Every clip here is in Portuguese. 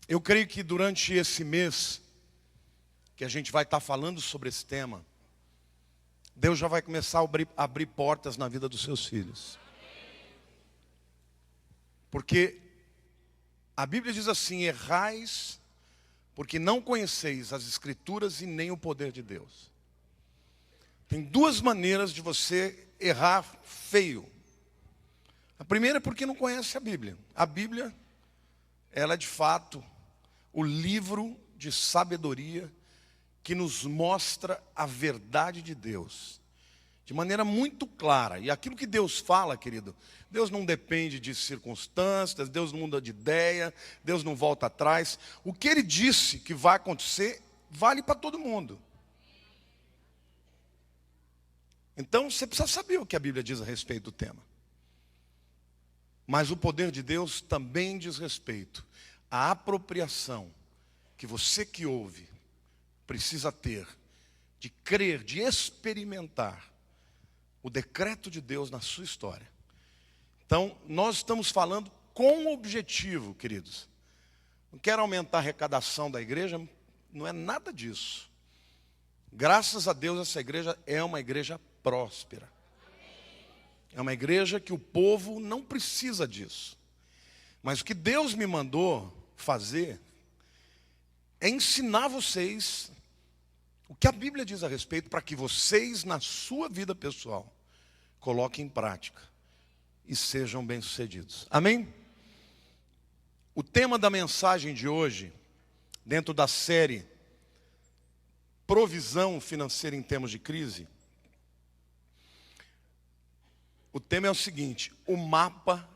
Eu creio que durante esse mês que a gente vai estar falando sobre esse tema, Deus já vai começar a abrir portas na vida dos seus filhos. Porque a Bíblia diz assim: errais porque não conheceis as Escrituras e nem o poder de Deus. Tem duas maneiras de você errar feio. A primeira é porque não conhece a Bíblia. A Bíblia, ela é de fato o livro de sabedoria que nos mostra a verdade de Deus de maneira muito clara. E aquilo que Deus fala, querido, Deus não depende de circunstâncias, Deus não muda de ideia, Deus não volta atrás. O que Ele disse que vai acontecer, vale para todo mundo. Então, você precisa saber o que a Bíblia diz a respeito do tema. Mas o poder de Deus também diz respeito à apropriação que você que ouve precisa ter, de crer, de experimentar o decreto de Deus na sua história. Então, nós estamos falando com o objetivo, queridos. Não quero aumentar a arrecadação da igreja, não é nada disso. Graças a Deus, essa igreja é uma igreja próspera. É uma igreja que o povo não precisa disso. Mas o que Deus me mandou fazer é ensinar vocês o que a Bíblia diz a respeito, para que vocês, na sua vida pessoal, coloquem em prática e sejam bem-sucedidos. Amém? O tema da mensagem de hoje, dentro da série Provisão Financeira em Tempos de Crise, o tema é o seguinte: o mapa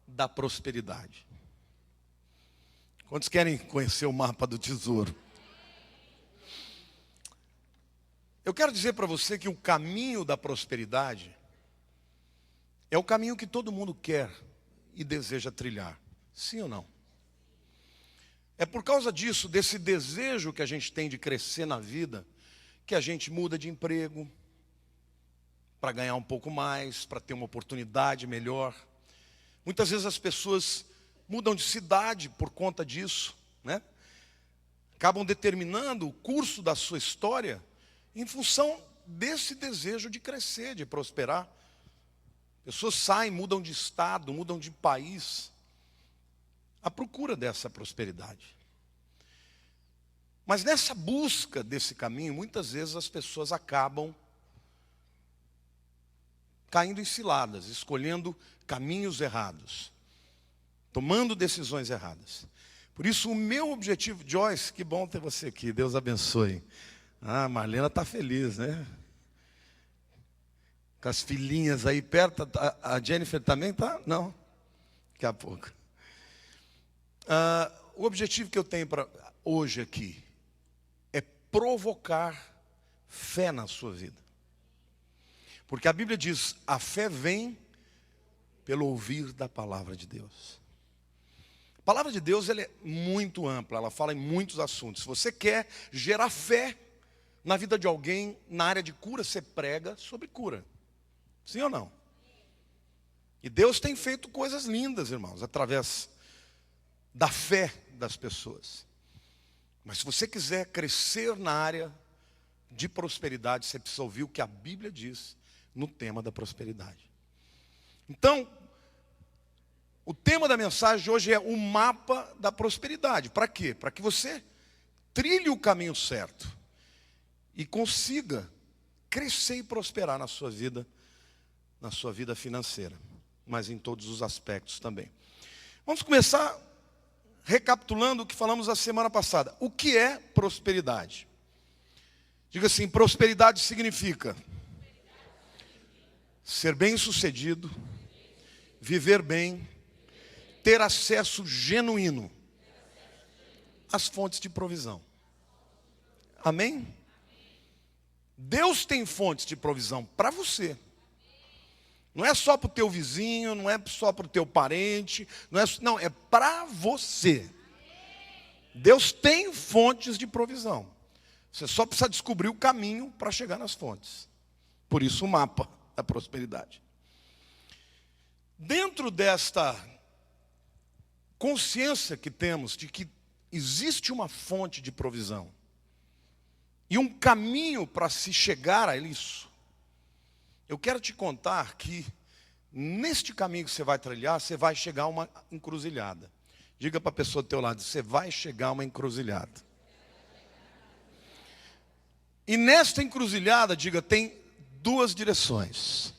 da prosperidade. Quantos querem conhecer o mapa do tesouro? Eu quero dizer para você que o caminho da prosperidade é o caminho que todo mundo quer e deseja trilhar. Sim ou não? É por causa disso, desse desejo que a gente tem de crescer na vida, que a gente muda de emprego para ganhar um pouco mais, para ter uma oportunidade melhor. Muitas vezes as pessoas mudam de cidade por conta disso, né? Acabam determinando o curso da sua história em função desse desejo de crescer, de prosperar. Pessoas saem, mudam de estado, mudam de país, à procura dessa prosperidade. Mas nessa busca desse caminho, muitas vezes as pessoas acabam caindo em ciladas, escolhendo caminhos errados, tomando decisões erradas. Por isso o meu objetivo, Joyce, que bom ter você aqui, Deus abençoe. Ah, Marlena está feliz, né? Com as filhinhas aí perto, a Jennifer também está? Não, daqui a pouco. O objetivo que eu tenho para hoje aqui é provocar fé na sua vida. Porque a Bíblia diz: a fé vem pelo ouvir da palavra de Deus. A palavra de Deus, ela é muito ampla, ela fala em muitos assuntos. Se você quer gerar fé na vida de alguém, na área de cura, você prega sobre cura. Sim ou não? E Deus tem feito coisas lindas, irmãos, através da fé das pessoas. Mas se você quiser crescer na área de prosperidade, você precisa ouvir o que a Bíblia diz no tema da prosperidade. Então, o tema da mensagem de hoje é o mapa da prosperidade. Para quê? Para que você trilhe o caminho certo e consiga crescer e prosperar na sua vida financeira, mas em todos os aspectos também. Vamos começar recapitulando o que falamos a semana passada. O que é prosperidade? Diga assim: prosperidade significa ser bem-sucedido, viver bem, ter acesso genuíno às fontes de provisão. Amém? Deus tem fontes de provisão para você. Não é só para o teu vizinho, não é só para o teu parente, não, é para você. Deus tem fontes de provisão. Você só precisa descobrir o caminho para chegar nas fontes. Por isso o mapa da prosperidade. Dentro desta consciência que temos de que existe uma fonte de provisão e um caminho para se chegar a isso. Eu quero te contar que neste caminho que você vai trilhar, você vai chegar a uma encruzilhada. Diga para a pessoa do teu lado, você vai chegar a uma encruzilhada. E nesta encruzilhada, diga, tem duas direções.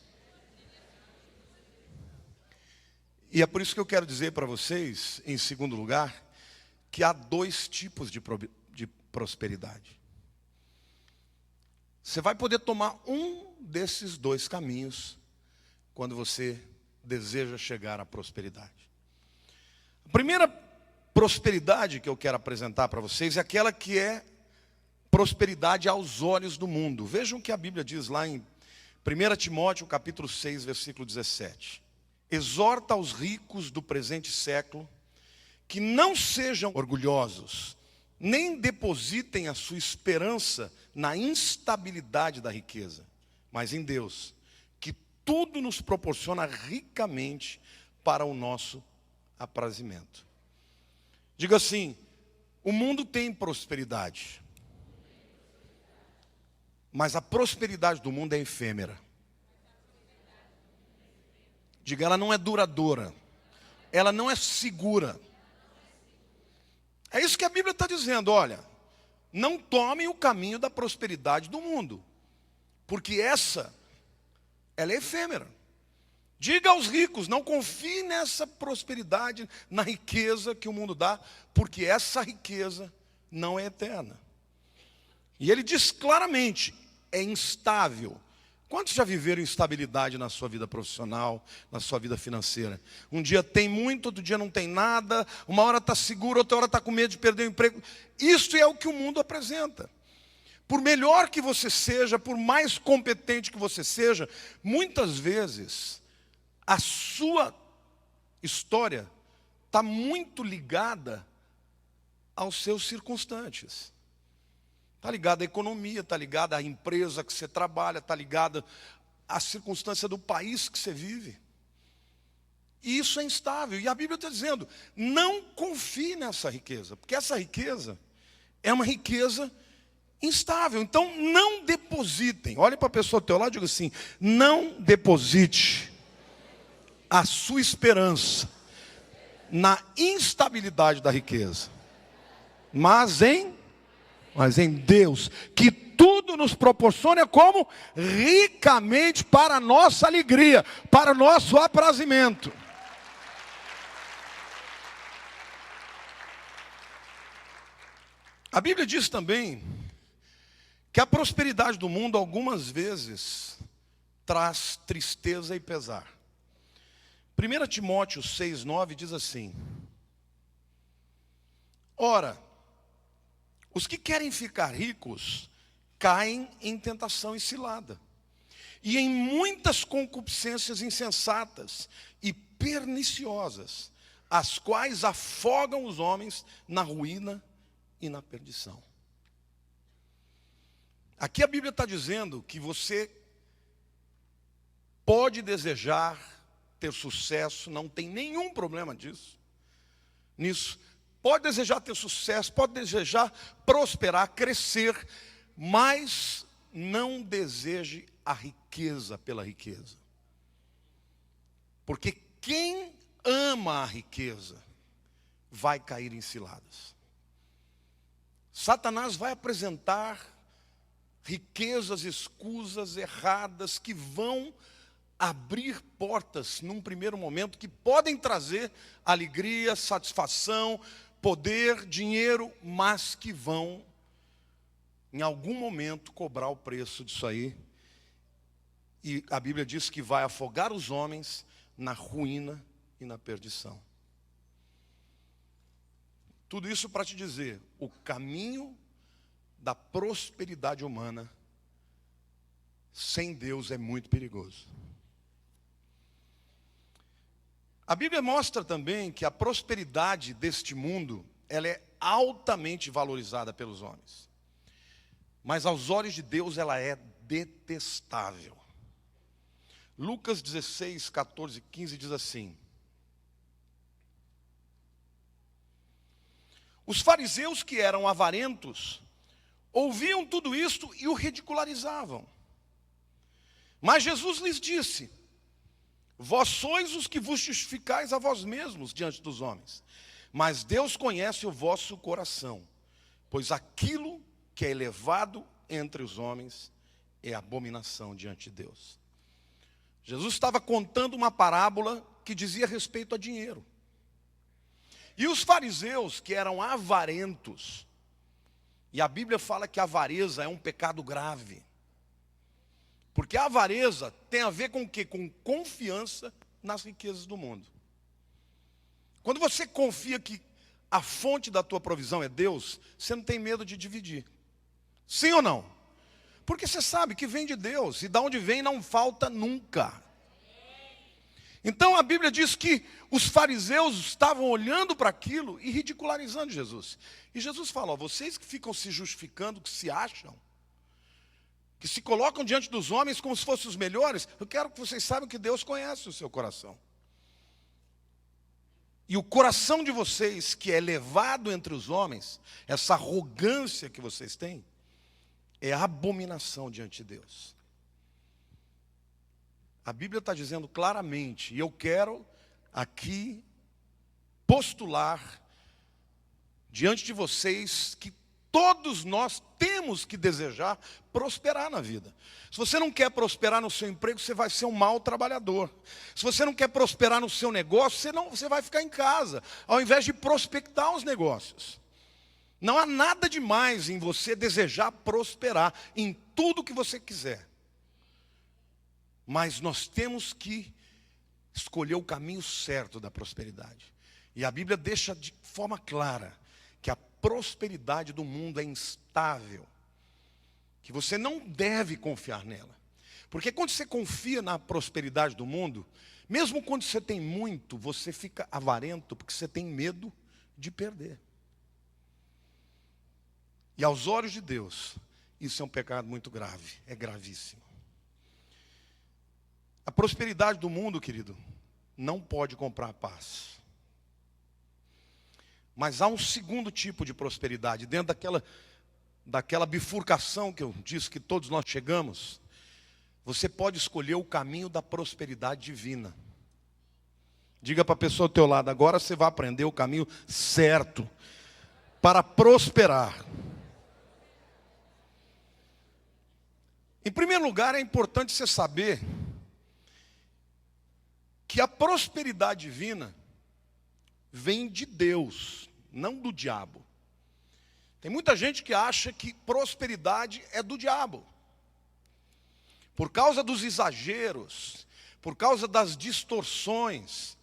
E é por isso que eu quero dizer para vocês, em segundo lugar, que há dois tipos de prosperidade. Você vai poder tomar um desses dois caminhos quando você deseja chegar à prosperidade. A primeira prosperidade que eu quero apresentar para vocês é aquela que é prosperidade aos olhos do mundo. Vejam o que a Bíblia diz lá em 1 Timóteo, capítulo 6, versículo 17. Exorta aos ricos do presente século que não sejam orgulhosos, nem depositem a sua esperança na instabilidade da riqueza, mas em Deus, que tudo nos proporciona ricamente para o nosso aprazimento. Diga assim, o mundo tem prosperidade, mas a prosperidade do mundo é efêmera. Diga, ela não é duradoura, ela não é segura. É isso que a Bíblia está dizendo, olha, não tomem o caminho da prosperidade do mundo, porque ela é efêmera. Diga aos ricos, não confie nessa prosperidade, na riqueza que o mundo dá, porque essa riqueza não é eterna. E ele diz claramente, é instável. Quantos já viveram instabilidade na sua vida profissional, na sua vida financeira? Um dia tem muito, outro dia não tem nada, uma hora está seguro, outra hora está com medo de perder o emprego. Isso é o que o mundo apresenta. Por melhor que você seja, por mais competente que você seja, muitas vezes a sua história está muito ligada aos seus circunstantes. Está ligada à economia, está ligada à empresa que você trabalha, está ligada à circunstância do país que você vive. E isso é instável. E a Bíblia está dizendo, não confie nessa riqueza, porque essa riqueza é uma riqueza instável. Então não depositem. Olhe para a pessoa do teu lado e diga assim, não deposite a sua esperança na instabilidade da riqueza, mas em Deus, que tudo nos proporciona como ricamente para a nossa alegria, para o nosso aprazimento. A Bíblia diz também que a prosperidade do mundo algumas vezes traz tristeza e pesar. 1 Timóteo 6,9 diz assim, ora, os que querem ficar ricos caem em tentação e cilada, e em muitas concupiscências insensatas e perniciosas, as quais afogam os homens na ruína e na perdição. Aqui a Bíblia está dizendo que você pode desejar ter sucesso, não tem nenhum problema nisso. Pode desejar ter sucesso, pode desejar prosperar, crescer, mas não deseje a riqueza pela riqueza. Porque quem ama a riqueza vai cair em ciladas. Satanás vai apresentar riquezas escusas, erradas, que vão abrir portas num primeiro momento, que podem trazer alegria, satisfação, poder, dinheiro, mas que vão, em algum momento, cobrar o preço disso aí. E a Bíblia diz que vai afogar os homens na ruína e na perdição. Tudo isso para te dizer, o caminho da prosperidade humana sem Deus é muito perigoso. A Bíblia mostra também que a prosperidade deste mundo, ela é altamente valorizada pelos homens. Mas aos olhos de Deus ela é detestável. Lucas 16, 14, 15 diz assim, Os fariseus, que eram avarentos, ouviam tudo isto e o ridicularizavam. Mas Jesus lhes disse: vós sois os que vos justificais a vós mesmos diante dos homens, mas Deus conhece o vosso coração, pois aquilo que é elevado entre os homens é abominação diante de Deus. Jesus estava contando uma parábola que dizia respeito a dinheiro. E os fariseus, que eram avarentos, e a Bíblia fala que a avareza é um pecado grave, porque a avareza tem a ver com o quê? Com confiança nas riquezas do mundo. Quando você confia que a fonte da tua provisão é Deus, você não tem medo de dividir. Sim ou não? Porque você sabe que vem de Deus, e de onde vem não falta nunca. Então a Bíblia diz que os fariseus estavam olhando para aquilo e ridicularizando Jesus. E Jesus fala: ó, vocês que ficam se justificando, que se acham, que se colocam diante dos homens como se fossem os melhores, eu quero que vocês saibam que Deus conhece o seu coração. E o coração de vocês, que é elevado entre os homens, essa arrogância que vocês têm, é abominação diante de Deus. A Bíblia está dizendo claramente, e eu quero aqui postular diante de vocês que todos nós temos que desejar prosperar na vida. Se você não quer prosperar no seu emprego, você vai ser um mau trabalhador. Se você não quer prosperar no seu negócio, você vai ficar em casa, ao invés de prospectar os negócios. Não há nada demais em você desejar prosperar em tudo que você quiser. Mas nós temos que escolher o caminho certo da prosperidade. E a Bíblia deixa de forma clara que a prosperidade do mundo é instável, que você não deve confiar nela. Porque quando você confia na prosperidade do mundo, mesmo quando você tem muito, você fica avarento, porque você tem medo de perder. E aos olhos de Deus, isso é um pecado muito grave, é gravíssimo. A prosperidade do mundo, querido, não pode comprar paz. Mas há um segundo tipo de prosperidade, dentro daquela bifurcação que eu disse que todos nós chegamos. Você pode escolher o caminho da prosperidade divina. Diga para a pessoa ao teu lado: agora você vai aprender o caminho certo para prosperar. Em primeiro lugar, é importante você saber que a prosperidade divina vem de Deus, não do diabo. Tem muita gente que acha que prosperidade é do diabo. Por causa dos exageros, por causa das distorções,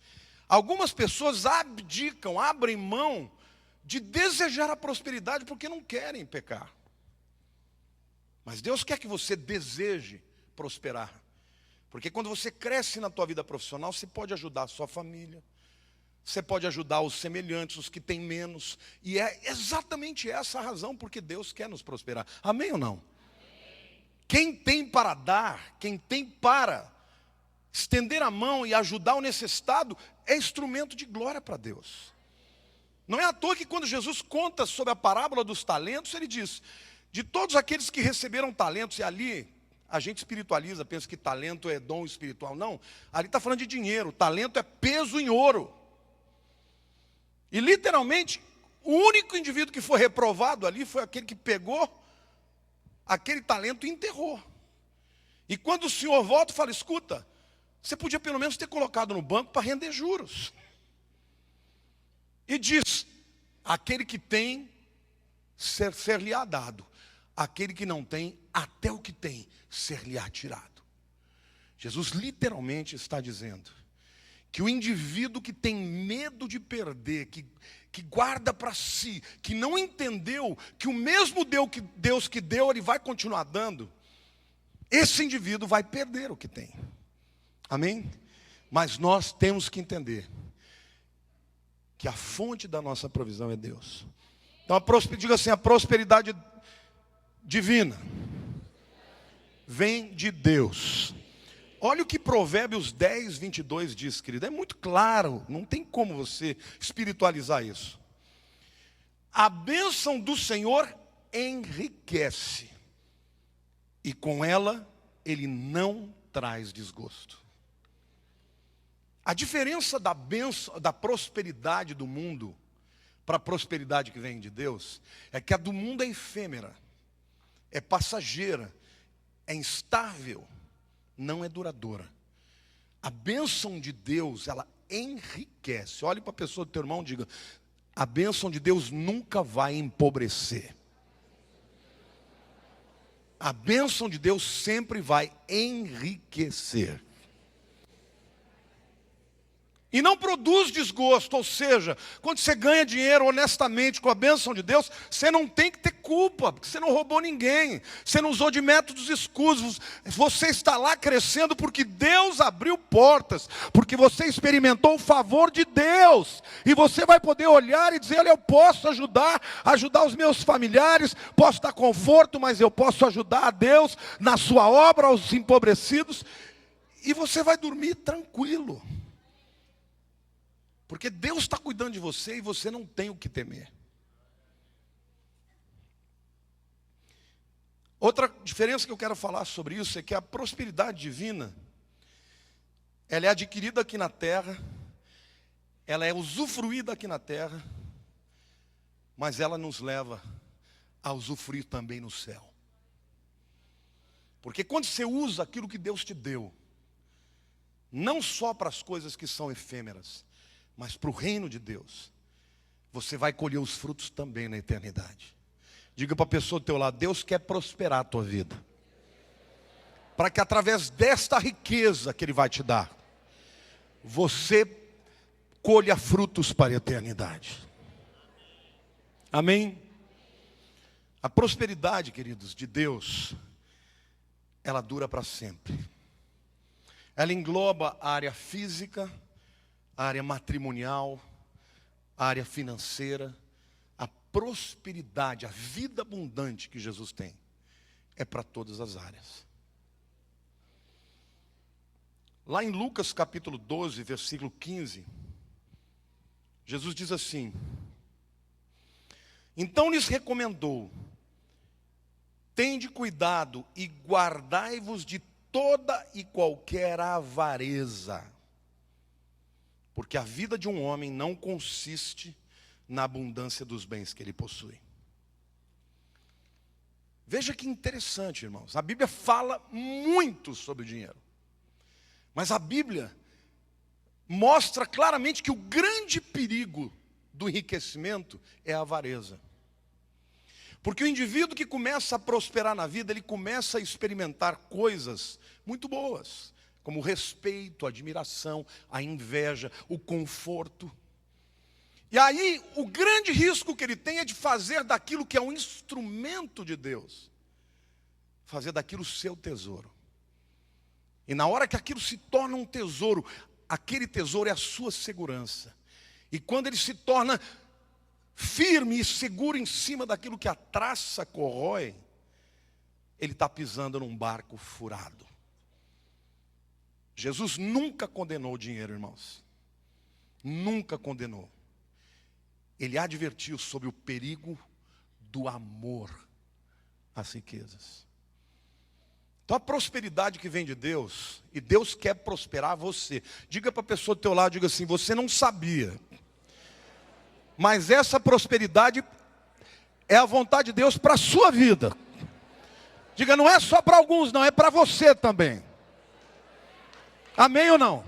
algumas pessoas abdicam, abrem mão de desejar a prosperidade porque não querem pecar. Mas Deus quer que você deseje prosperar. Porque quando você cresce na tua vida profissional, você pode ajudar a sua família, você pode ajudar os semelhantes, os que têm menos. E é exatamente essa a razão porque Deus quer nos prosperar. Amém ou não? Amém. Quem tem para dar, quem tem para estender a mão e ajudar o necessitado, é instrumento de glória para Deus. Não é à toa que quando Jesus conta sobre a parábola dos talentos, ele diz: de todos aqueles que receberam talentos, e ali a gente espiritualiza, pensa que talento é dom espiritual. Não, ali está falando de dinheiro. Talento é peso em ouro. E literalmente, o único indivíduo que foi reprovado ali foi aquele que pegou aquele talento e enterrou. E quando o senhor volta, fala: escuta, você podia pelo menos ter colocado no banco para render juros. E diz: aquele que tem, ser-lhe-á dado. Aquele que não tem, até o que tem, ser-lhe-á tirado. Jesus literalmente está dizendo que o indivíduo que tem medo de perder, que guarda para si, que não entendeu que o mesmo Deus que deu, Ele vai continuar dando, esse indivíduo vai perder o que tem. Amém? Mas nós temos que entender que a fonte da nossa provisão é Deus. Então, diga assim: a prosperidade divina vem de Deus. Olha o que Provérbios 10, 22 diz, querido. É muito claro, não tem como você espiritualizar isso. A bênção do Senhor enriquece, e com ela ele não traz desgosto. A diferença da bênção, da prosperidade do mundo para a prosperidade que vem de Deus é que a do mundo é efêmera, é passageira, é instável, não é duradoura. A bênção de Deus, ela enriquece. Olhe para a pessoa do teu irmão e diga: a bênção de Deus nunca vai empobrecer. A bênção de Deus sempre vai enriquecer. E não produz desgosto, ou seja, quando você ganha dinheiro honestamente com a bênção de Deus, você não tem que ter culpa, porque você não roubou ninguém, você não usou de métodos escusos, você está lá crescendo porque Deus abriu portas, porque você experimentou o favor de Deus, e você vai poder olhar e dizer: olha, eu posso ajudar os meus familiares, posso dar conforto, mas eu posso ajudar a Deus na sua obra, aos empobrecidos, e você vai dormir tranquilo. Porque Deus está cuidando de você e você não tem o que temer. Outra diferença que eu quero falar sobre isso é que a prosperidade divina, ela é adquirida aqui na terra, ela é usufruída aqui na terra, mas ela nos leva a usufruir também no céu. Porque quando você usa aquilo que Deus te deu, não só para as coisas que são efêmeras, mas para o reino de Deus, você vai colher os frutos também na eternidade. Diga para a pessoa do teu lado: Deus quer prosperar a tua vida, para que através desta riqueza que Ele vai te dar, você colha frutos para a eternidade. Amém? A prosperidade, queridos, de Deus, ela dura para sempre. Ela engloba a área física, a área matrimonial, a área financeira. A prosperidade, a vida abundante que Jesus tem, é para todas as áreas. Lá em Lucas capítulo 12, versículo 15, Jesus diz assim: então lhes recomendou: tende cuidado e guardai-vos de toda e qualquer avareza, porque a vida de um homem não consiste na abundância dos bens que ele possui. Veja que interessante, irmãos. A Bíblia fala muito sobre o dinheiro, mas a Bíblia mostra claramente que o grande perigo do enriquecimento é a avareza. Porque o indivíduo que começa a prosperar na vida, ele começa a experimentar coisas muito boas, como o respeito, a admiração, a inveja, o conforto. E aí, o grande risco que ele tem é de fazer daquilo que é um instrumento de Deus, fazer daquilo seu tesouro. E na hora que aquilo se torna um tesouro, aquele tesouro é a sua segurança. E quando ele se torna firme e seguro em cima daquilo que a traça corrói, ele está pisando num barco furado. Jesus nunca condenou o dinheiro, irmãos. Nunca condenou. Ele advertiu sobre o perigo do amor às riquezas. Então a prosperidade que vem de Deus, e Deus quer prosperar você. Diga para a pessoa do teu lado, diga assim: você não sabia, mas essa prosperidade é a vontade de Deus para a sua vida. Diga: não é só para alguns, não, é para você também. Amém ou não?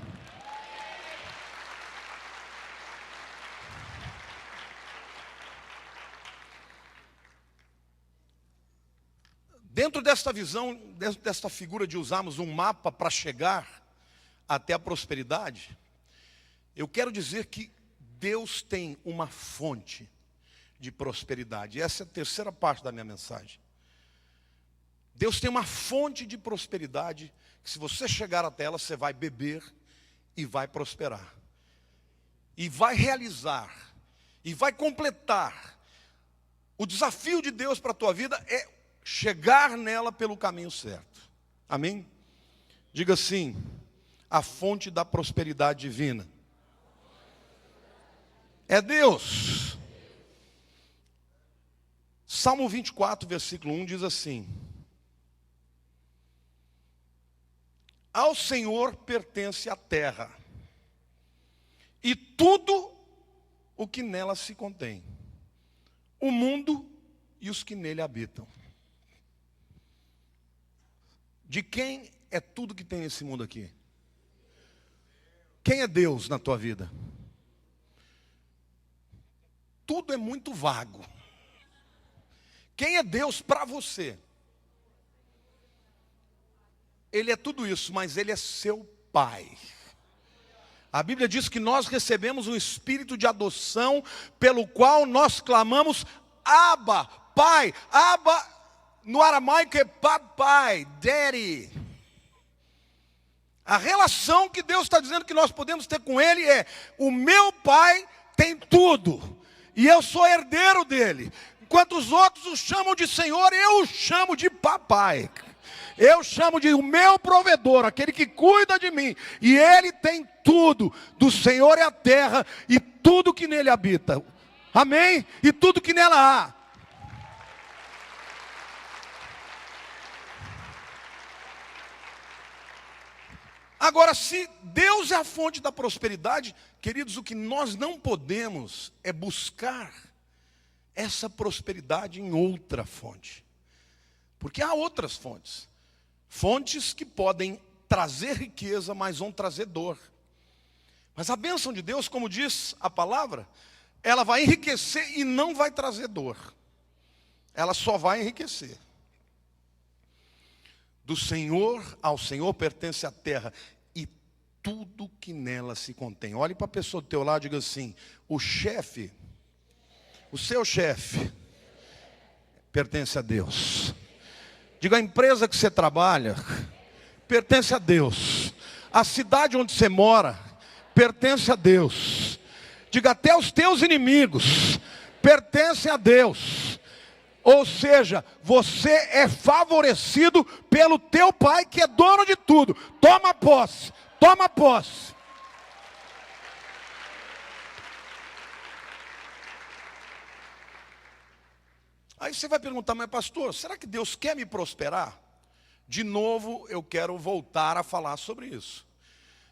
Dentro desta visão, dentro desta figura de usarmos um mapa para chegar até a prosperidade, eu quero dizer que Deus tem uma fonte de prosperidade. Essa é a terceira parte da minha mensagem. Deus tem uma fonte de prosperidade que, se você chegar até ela, você vai beber e vai prosperar. E vai realizar, e vai completar. O desafio de Deus para a tua vida é chegar nela pelo caminho certo. Amém? Diga assim: a fonte da prosperidade divina é Deus. Salmo 24, versículo 1 diz assim: ao Senhor pertence a terra e tudo o que nela se contém, o mundo e os que nele habitam. De quem é tudo que tem nesse mundo aqui? Quem é Deus na tua vida? Tudo é muito vago. Quem é Deus para você? Ele é tudo isso, mas Ele é seu Pai. A Bíblia diz que nós recebemos um espírito de adoção, pelo qual nós clamamos, Abba, Pai. Abba, no aramaico é papai, daddy. A relação que Deus está dizendo que nós podemos ter com Ele é: o meu Pai tem tudo, e eu sou herdeiro dele. Enquanto os outros o chamam de Senhor, eu o chamo de papai. Eu chamo de o meu provedor, aquele que cuida de mim. E Ele tem tudo. Do Senhor é a terra e tudo que nele habita. Amém? E tudo que nela há. Agora, se Deus é a fonte da prosperidade, queridos, o que nós não podemos é buscar essa prosperidade em outra fonte. Porque há outras fontes. Fontes que podem trazer riqueza, mas vão trazer dor. Mas a bênção de Deus, como diz a palavra, ela vai enriquecer e não vai trazer dor. Ela só vai enriquecer. Do Senhor ao Senhor pertence a terra e tudo que nela se contém. Olhe para a pessoa do teu lado e diga assim: o chefe, o seu chefe, pertence a Deus. Diga: a empresa que você trabalha pertence a Deus. A cidade onde você mora pertence a Deus. Diga: até os teus inimigos pertencem a Deus. Ou seja, você é favorecido pelo teu Pai, que é dono de tudo. Toma posse, toma posse. Aí você vai perguntar: mas pastor, será que Deus quer me prosperar? De novo, eu quero voltar a falar sobre isso.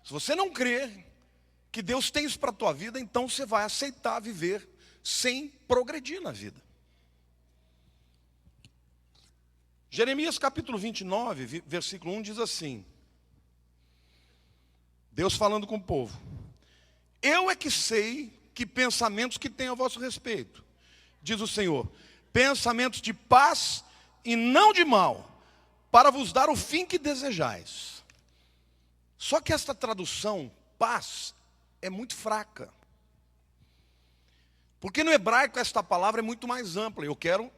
Se você não crê que Deus tem isso para a tua vida, então você vai aceitar viver sem progredir na vida. Jeremias capítulo 29, versículo 1 diz assim: Deus falando com o povo: eu é que sei que pensamentos que tenho a vosso respeito, diz o Senhor, pensamentos de paz e não de mal, para vos dar o fim que desejais. Só que esta tradução, paz, é muito fraca. Porque no hebraico esta palavra é muito mais ampla. Eu quero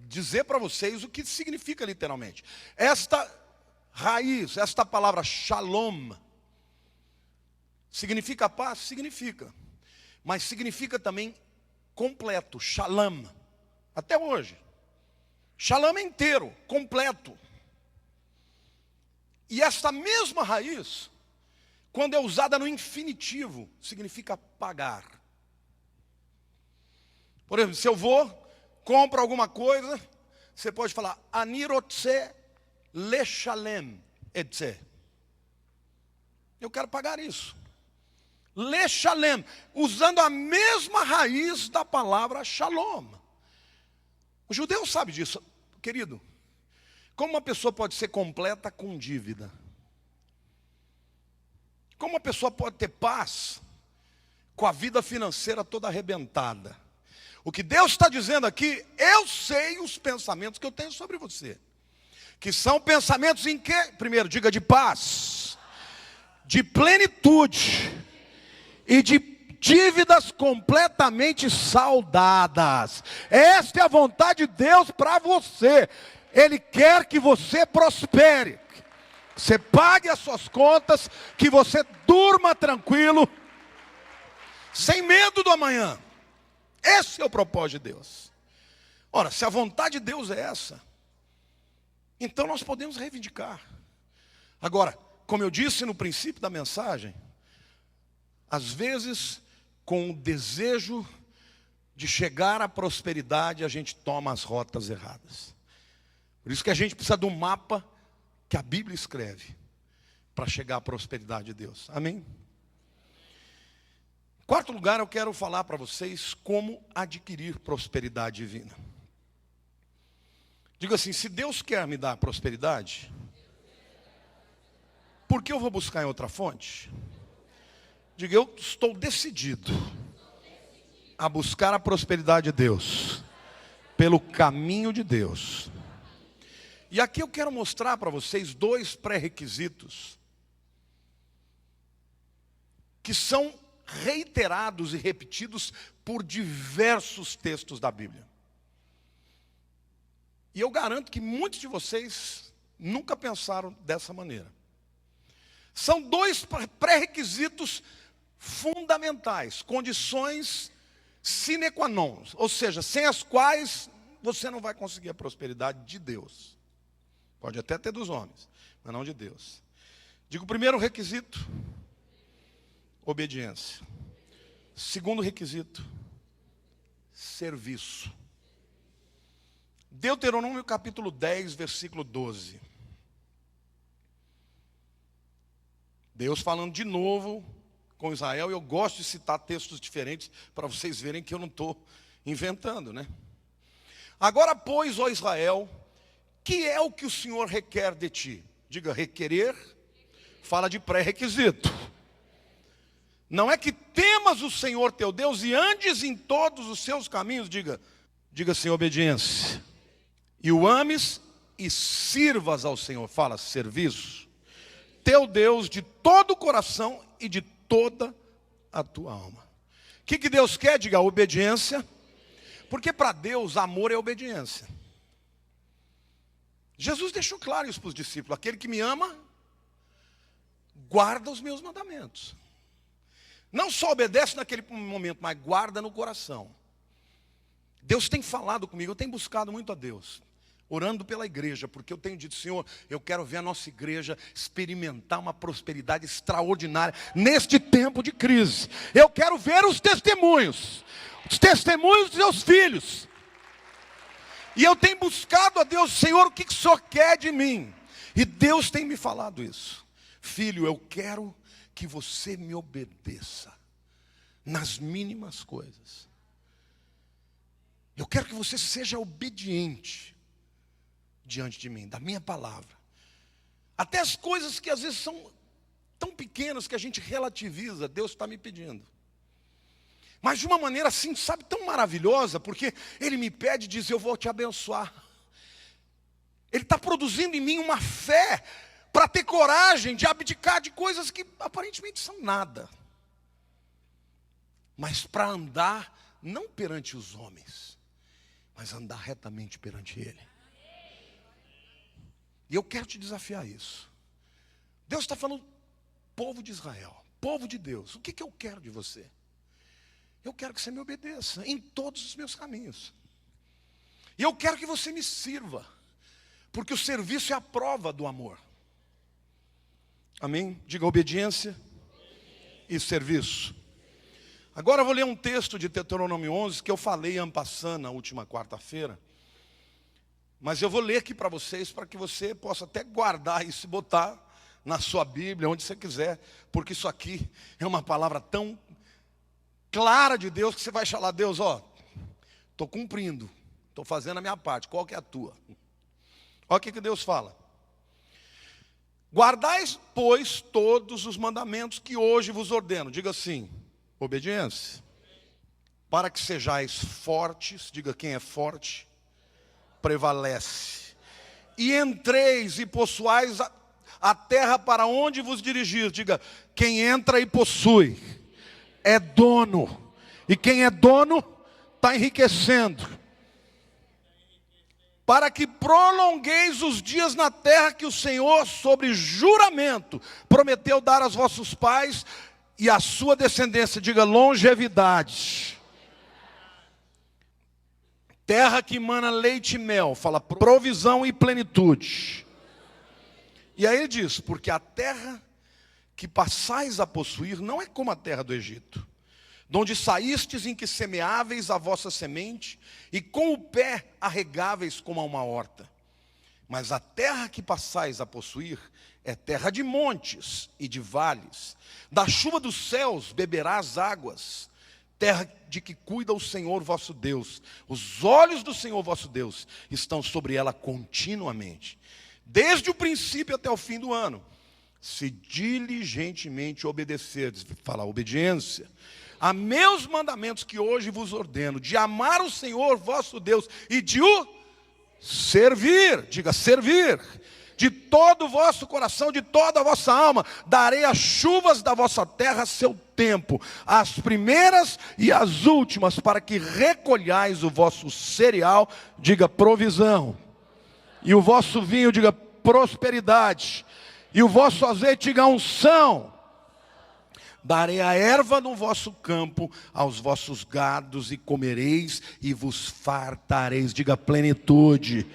dizer para vocês o que significa literalmente. Esta raiz, esta palavra shalom, significa paz? Significa. Mas significa também completo, shalom. Até hoje. Shalom é inteiro, completo. E esta mesma raiz, quando é usada no infinitivo, significa pagar. Por exemplo, se eu vou, compro alguma coisa, você pode falar ani rotze leshalem etze. Eu quero pagar isso. Leshalem, usando a mesma raiz da palavra shalom. O judeu sabe disso, querido. Como uma pessoa pode ser completa com dívida? Como uma pessoa pode ter paz com a vida financeira toda arrebentada? O que Deus está dizendo aqui: eu sei os pensamentos que eu tenho sobre você. Que são pensamentos em que? Primeiro, diga: de paz, de plenitude e de dívidas completamente saldadas. Esta é a vontade de Deus para você. Ele quer que você prospere, que você pague as suas contas, que você durma tranquilo, sem medo do amanhã. Esse é o propósito de Deus. Ora, se a vontade de Deus é essa, então nós podemos reivindicar. Agora, como eu disse no princípio da mensagem, às vezes com o desejo de chegar à prosperidade, a gente toma as rotas erradas. Por isso que a gente precisa de um mapa que a Bíblia escreve para chegar à prosperidade de Deus. Amém? Em quarto lugar, eu quero falar para vocês como adquirir prosperidade divina. Diga assim: se Deus quer me dar prosperidade, por que eu vou buscar em outra fonte? Diga: eu estou decidido a buscar a prosperidade de Deus pelo caminho de Deus. E aqui eu quero mostrar para vocês dois pré-requisitos que são reiterados e repetidos por diversos textos da Bíblia. E eu garanto que muitos de vocês nunca pensaram dessa maneira. São dois pré-requisitos fundamentais, condições sine qua non, ou seja, sem as quais você não vai conseguir a prosperidade de Deus. Pode até ter dos homens, mas não de Deus. Digo, o primeiro requisito: obediência. Segundo requisito: serviço. Deuteronômio capítulo 10, versículo 12. Deus falando de novo com Israel. Eu gosto de citar textos diferentes para vocês verem que eu não estou inventando, né? Agora, pois, ó Israel, que é o que o Senhor requer de ti? Diga, requerer, fala de pré-requisito. Não é que temas o Senhor teu Deus e andes em todos os seus caminhos, diga assim, obediência. E o ames e sirvas ao Senhor, fala serviço, teu Deus de todo o coração e de toda a tua alma. O que Deus quer? Diga, obediência. Porque para Deus, amor é obediência. Jesus deixou claro isso para os discípulos: aquele que me ama, guarda os meus mandamentos. Não só obedece naquele momento, mas guarda no coração. Deus tem falado comigo, eu tenho buscado muito a Deus, orando pela igreja, porque eu tenho dito: Senhor, eu quero ver a nossa igreja experimentar uma prosperidade extraordinária neste tempo de crise. Eu quero ver os testemunhos dos teus filhos. E eu tenho buscado a Deus: Senhor, o que o Senhor quer de mim? E Deus tem me falado isso: filho, eu quero que você me obedeça nas mínimas coisas. Eu quero que você seja obediente diante de mim, da minha palavra. Até as coisas que às vezes são tão pequenas que a gente relativiza, Deus está me pedindo. Mas de uma maneira assim, sabe, tão maravilhosa, porque Ele me pede e diz: eu vou te abençoar. Ele está produzindo em mim uma fé para ter coragem de abdicar de coisas que aparentemente são nada. Mas para andar, não perante os homens, mas andar retamente perante Ele. E eu quero te desafiar a isso. Deus está falando: povo de Israel, povo de Deus, o que eu quero de você? Eu quero que você me obedeça em todos os meus caminhos. E eu quero que você me sirva, porque o serviço é a prova do amor. Amém? Diga obediência e serviço. Agora eu vou ler um texto de Deuteronômio 11 que eu falei en passant na última quarta-feira. Mas eu vou ler aqui para vocês, para que você possa até guardar isso e botar na sua Bíblia, onde você quiser. Porque isso aqui é uma palavra tão clara de Deus que você vai falar: Deus, ó, estou cumprindo, estou fazendo a minha parte, qual que é a tua? Olha o que Deus fala: guardais, pois, todos os mandamentos que hoje vos ordeno. Diga assim, obediência. Para que sejais fortes, diga, quem é forte, prevalece. E entreis e possuais a terra para onde vos dirigir. Diga, quem entra e possui é dono. E quem é dono está enriquecendo. Para que prolongueis os dias na terra que o Senhor, sobre juramento, prometeu dar aos vossos pais e à sua descendência. Diga, longevidade. Terra que emana leite e mel, fala provisão e plenitude. E aí ele diz: porque a terra que passais a possuir não é como a terra do Egito, donde saístes, em que semeáveis a vossa semente, e com o pé arregáveis como a uma horta. Mas a terra que passais a possuir é terra de montes e de vales. Da chuva dos céus beberás águas, terra de que cuida o Senhor vosso Deus. Os olhos do Senhor vosso Deus estão sobre ela continuamente, desde o princípio até o fim do ano. Se diligentemente obedecerdes, fala obediência, a meus mandamentos que hoje vos ordeno, de amar o Senhor vosso Deus e de o servir, diga servir, de todo o vosso coração, de toda a vossa alma, darei as chuvas da vossa terra a seu tempo, as primeiras e as últimas, para que recolhais o vosso cereal, diga provisão, e o vosso vinho, diga prosperidade, e o vosso azeite, diga unção. Darei a erva no vosso campo aos vossos gados, e comereis e vos fartareis, diga plenitude.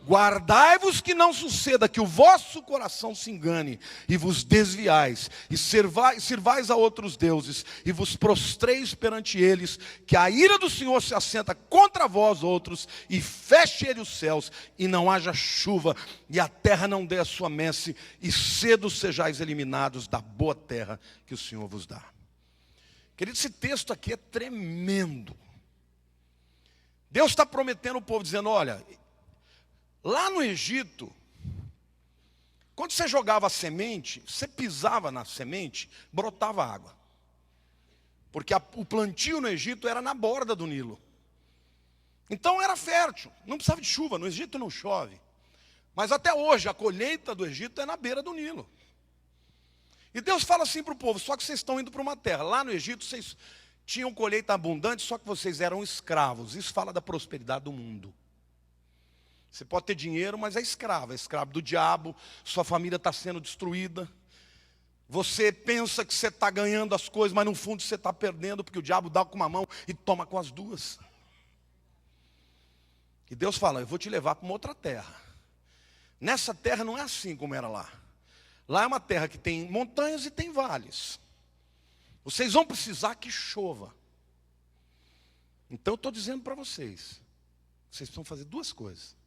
Guardai-vos que não suceda que o vosso coração se engane, e vos desviais, e sirvais a outros deuses, e vos prostreis perante eles, que a ira do Senhor se assenta contra vós outros, e feche ele os céus, e não haja chuva, e a terra não dê a sua messe, e cedo sejais eliminados da boa terra que o Senhor vos dá. Querido, esse texto aqui é tremendo. Deus está prometendo ao povo, dizendo, olha, lá no Egito, quando você jogava a semente, você pisava na semente, brotava água. Porque o plantio no Egito era na borda do Nilo. Então era fértil, não precisava de chuva, no Egito não chove. Mas até hoje a colheita do Egito é na beira do Nilo. E Deus fala assim para o povo, só que vocês estão indo para uma terra. Lá no Egito vocês tinham colheita abundante, só que vocês eram escravos. Isso fala da prosperidade do mundo. Você pode ter dinheiro, mas é escravo do diabo, sua família está sendo destruída. Você pensa que você está ganhando as coisas, mas no fundo você está perdendo, porque o diabo dá com uma mão e toma com as duas. E Deus fala, eu vou te levar para uma outra terra. Nessa terra não é assim como era lá. Lá é uma terra que tem montanhas e tem vales. Vocês vão precisar que chova. Então eu estou dizendo para vocês precisam fazer duas coisas.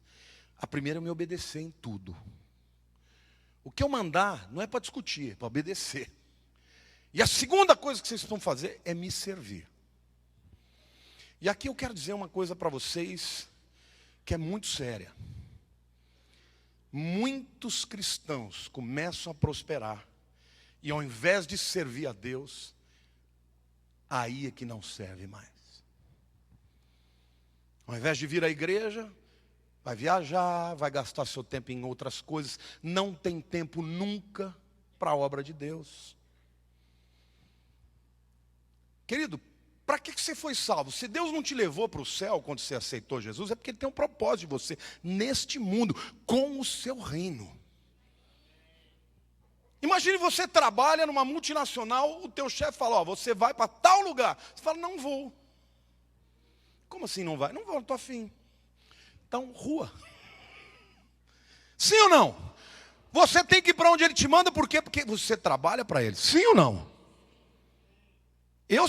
A primeira é me obedecer em tudo. O que eu mandar não é para discutir, é para obedecer. E a segunda coisa que vocês precisam fazer é me servir. E aqui eu quero dizer uma coisa para vocês que é muito séria. Muitos cristãos começam a prosperar e ao invés de servir a Deus, aí é que não serve mais. Ao invés de vir à igreja, vai viajar, vai gastar seu tempo em outras coisas, não tem tempo nunca para a obra de Deus. Querido, para que você foi salvo? Se Deus não te levou para o céu quando você aceitou Jesus, é porque Ele tem um propósito de você neste mundo, com o seu reino. Imagine você trabalha numa multinacional, o teu chefe fala, ó, você vai para tal lugar. Você fala, não vou. Como assim não vai? Não vou, não estou afim. Então, rua. Sim ou não? Você tem que ir para onde Ele te manda, por quê? Porque você trabalha para Ele. Sim ou não?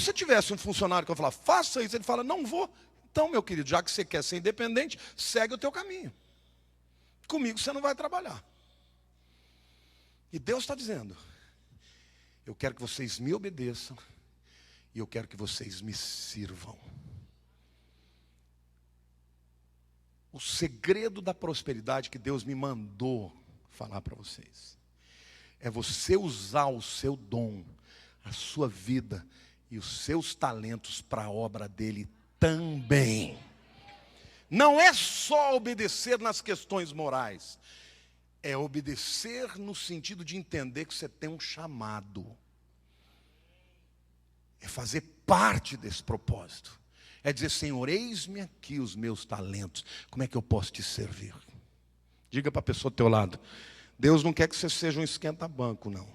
Se tivesse um funcionário que eu falar, faça isso, ele fala, não vou. Então, meu querido, já que você quer ser independente, segue o teu caminho. Comigo você não vai trabalhar. E Deus está dizendo, eu quero que vocês me obedeçam e eu quero que vocês me sirvam. O segredo da prosperidade que Deus me mandou falar para vocês é você usar o seu dom, a sua vida e os seus talentos para a obra dele também. Não é só obedecer nas questões morais, é obedecer no sentido de entender que você tem um chamado. É fazer parte desse propósito. É dizer, Senhor, eis-me aqui os meus talentos. Como é que eu posso te servir? Diga para a pessoa do teu lado. Deus não quer que você seja um esquenta-banco, não.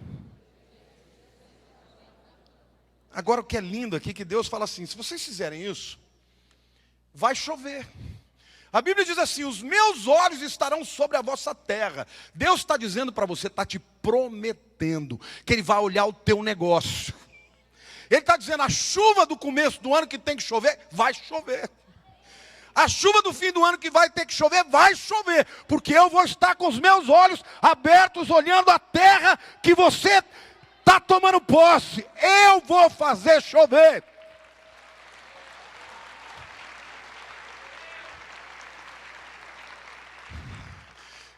Agora o que é lindo aqui, que Deus fala assim, se vocês fizerem isso, vai chover. A Bíblia diz assim, os meus olhos estarão sobre a vossa terra. Deus está dizendo para você, está te prometendo, que Ele vai olhar o teu negócio. Ele está dizendo, a chuva do começo do ano que tem que chover, vai chover. A chuva do fim do ano que vai ter que chover, vai chover. Porque eu vou estar com os meus olhos abertos, olhando a terra que você está tomando posse. Eu vou fazer chover.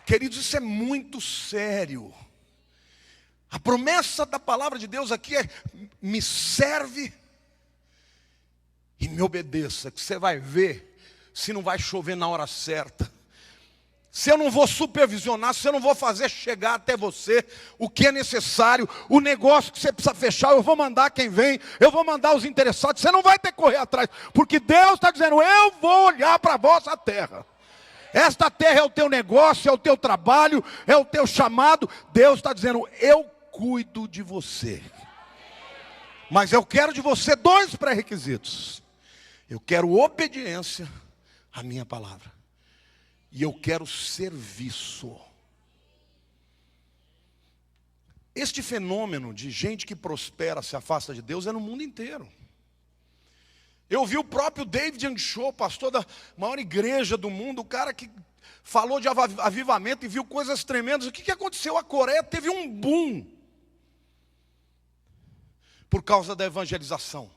Queridos, isso é muito sério. A promessa da palavra de Deus aqui é: me serve e me obedeça, que você vai ver se não vai chover na hora certa. Se eu não vou supervisionar, se eu não vou fazer chegar até você o que é necessário, o negócio que você precisa fechar, eu vou mandar quem vem, eu vou mandar os interessados, você não vai ter que correr atrás, porque Deus está dizendo, eu vou olhar para a vossa terra. Esta terra é o teu negócio, é o teu trabalho, é o teu chamado. Deus está dizendo, eu cuido de você. Mas eu quero de você 2 pré-requisitos. Eu quero obediência à minha palavra. E eu quero serviço. Este fenômeno de gente que prospera, se afasta de Deus, é no mundo inteiro. Eu vi o próprio David Young Cho, pastor da maior igreja do mundo, o cara que falou de avivamento e viu coisas tremendas. O que aconteceu? A Coreia teve um boom por causa da evangelização.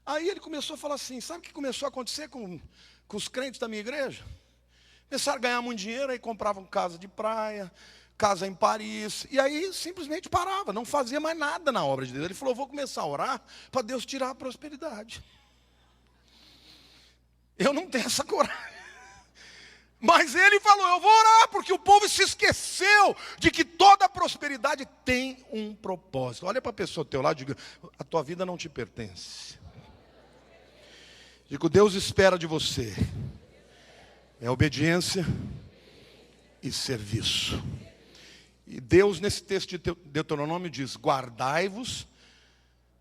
Aí ele começou a falar assim, sabe o que começou a acontecer com os crentes da minha igreja? Começaram a ganhar muito dinheiro, aí compravam casa de praia, casa em Paris, e aí simplesmente parava, não fazia mais nada na obra de Deus. Ele falou, vou começar a orar para Deus tirar a prosperidade. Eu não tenho essa coragem. Mas ele falou, eu vou orar, porque o povo se esqueceu de que toda a prosperidade tem um propósito. Olha para a pessoa do teu lado e diga, a tua vida não te pertence. Digo, Deus espera de você é obediência e serviço. E Deus, nesse texto de Deuteronômio, diz, guardai-vos,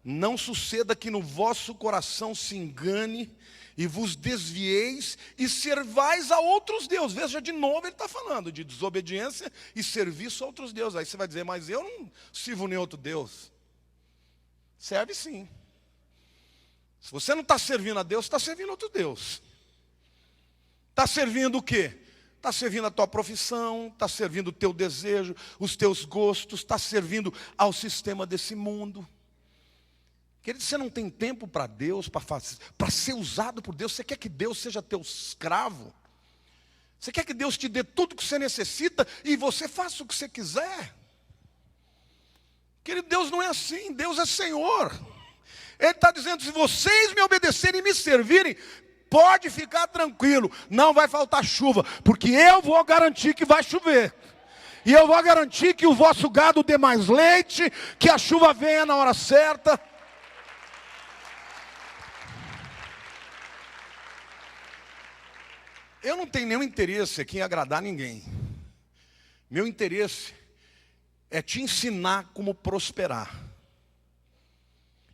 não suceda que no vosso coração se engane, e vos desvieis, e servais a outros deuses. Veja, de novo ele está falando de desobediência e serviço a outros deuses. Aí você vai dizer, mas eu não sirvo nem outro Deus. Serve sim. Se você não está servindo a Deus, está servindo outro Deus. Está servindo o quê? Está servindo a tua profissão, está servindo o teu desejo, os teus gostos, está servindo ao sistema desse mundo. Querido, você não tem tempo para Deus, para ser usado por Deus. Você quer que Deus seja teu escravo? Você quer que Deus te dê tudo que você necessita e você faça o que você quiser? Querido, Deus não é assim, Deus é Senhor. Ele está dizendo, se vocês me obedecerem e me servirem, pode ficar tranquilo, não vai faltar chuva, porque eu vou garantir que vai chover. E eu vou garantir que o vosso gado dê mais leite, que a chuva venha na hora certa. Eu não tenho nenhum interesse aqui em agradar ninguém. Meu interesse é te ensinar como prosperar.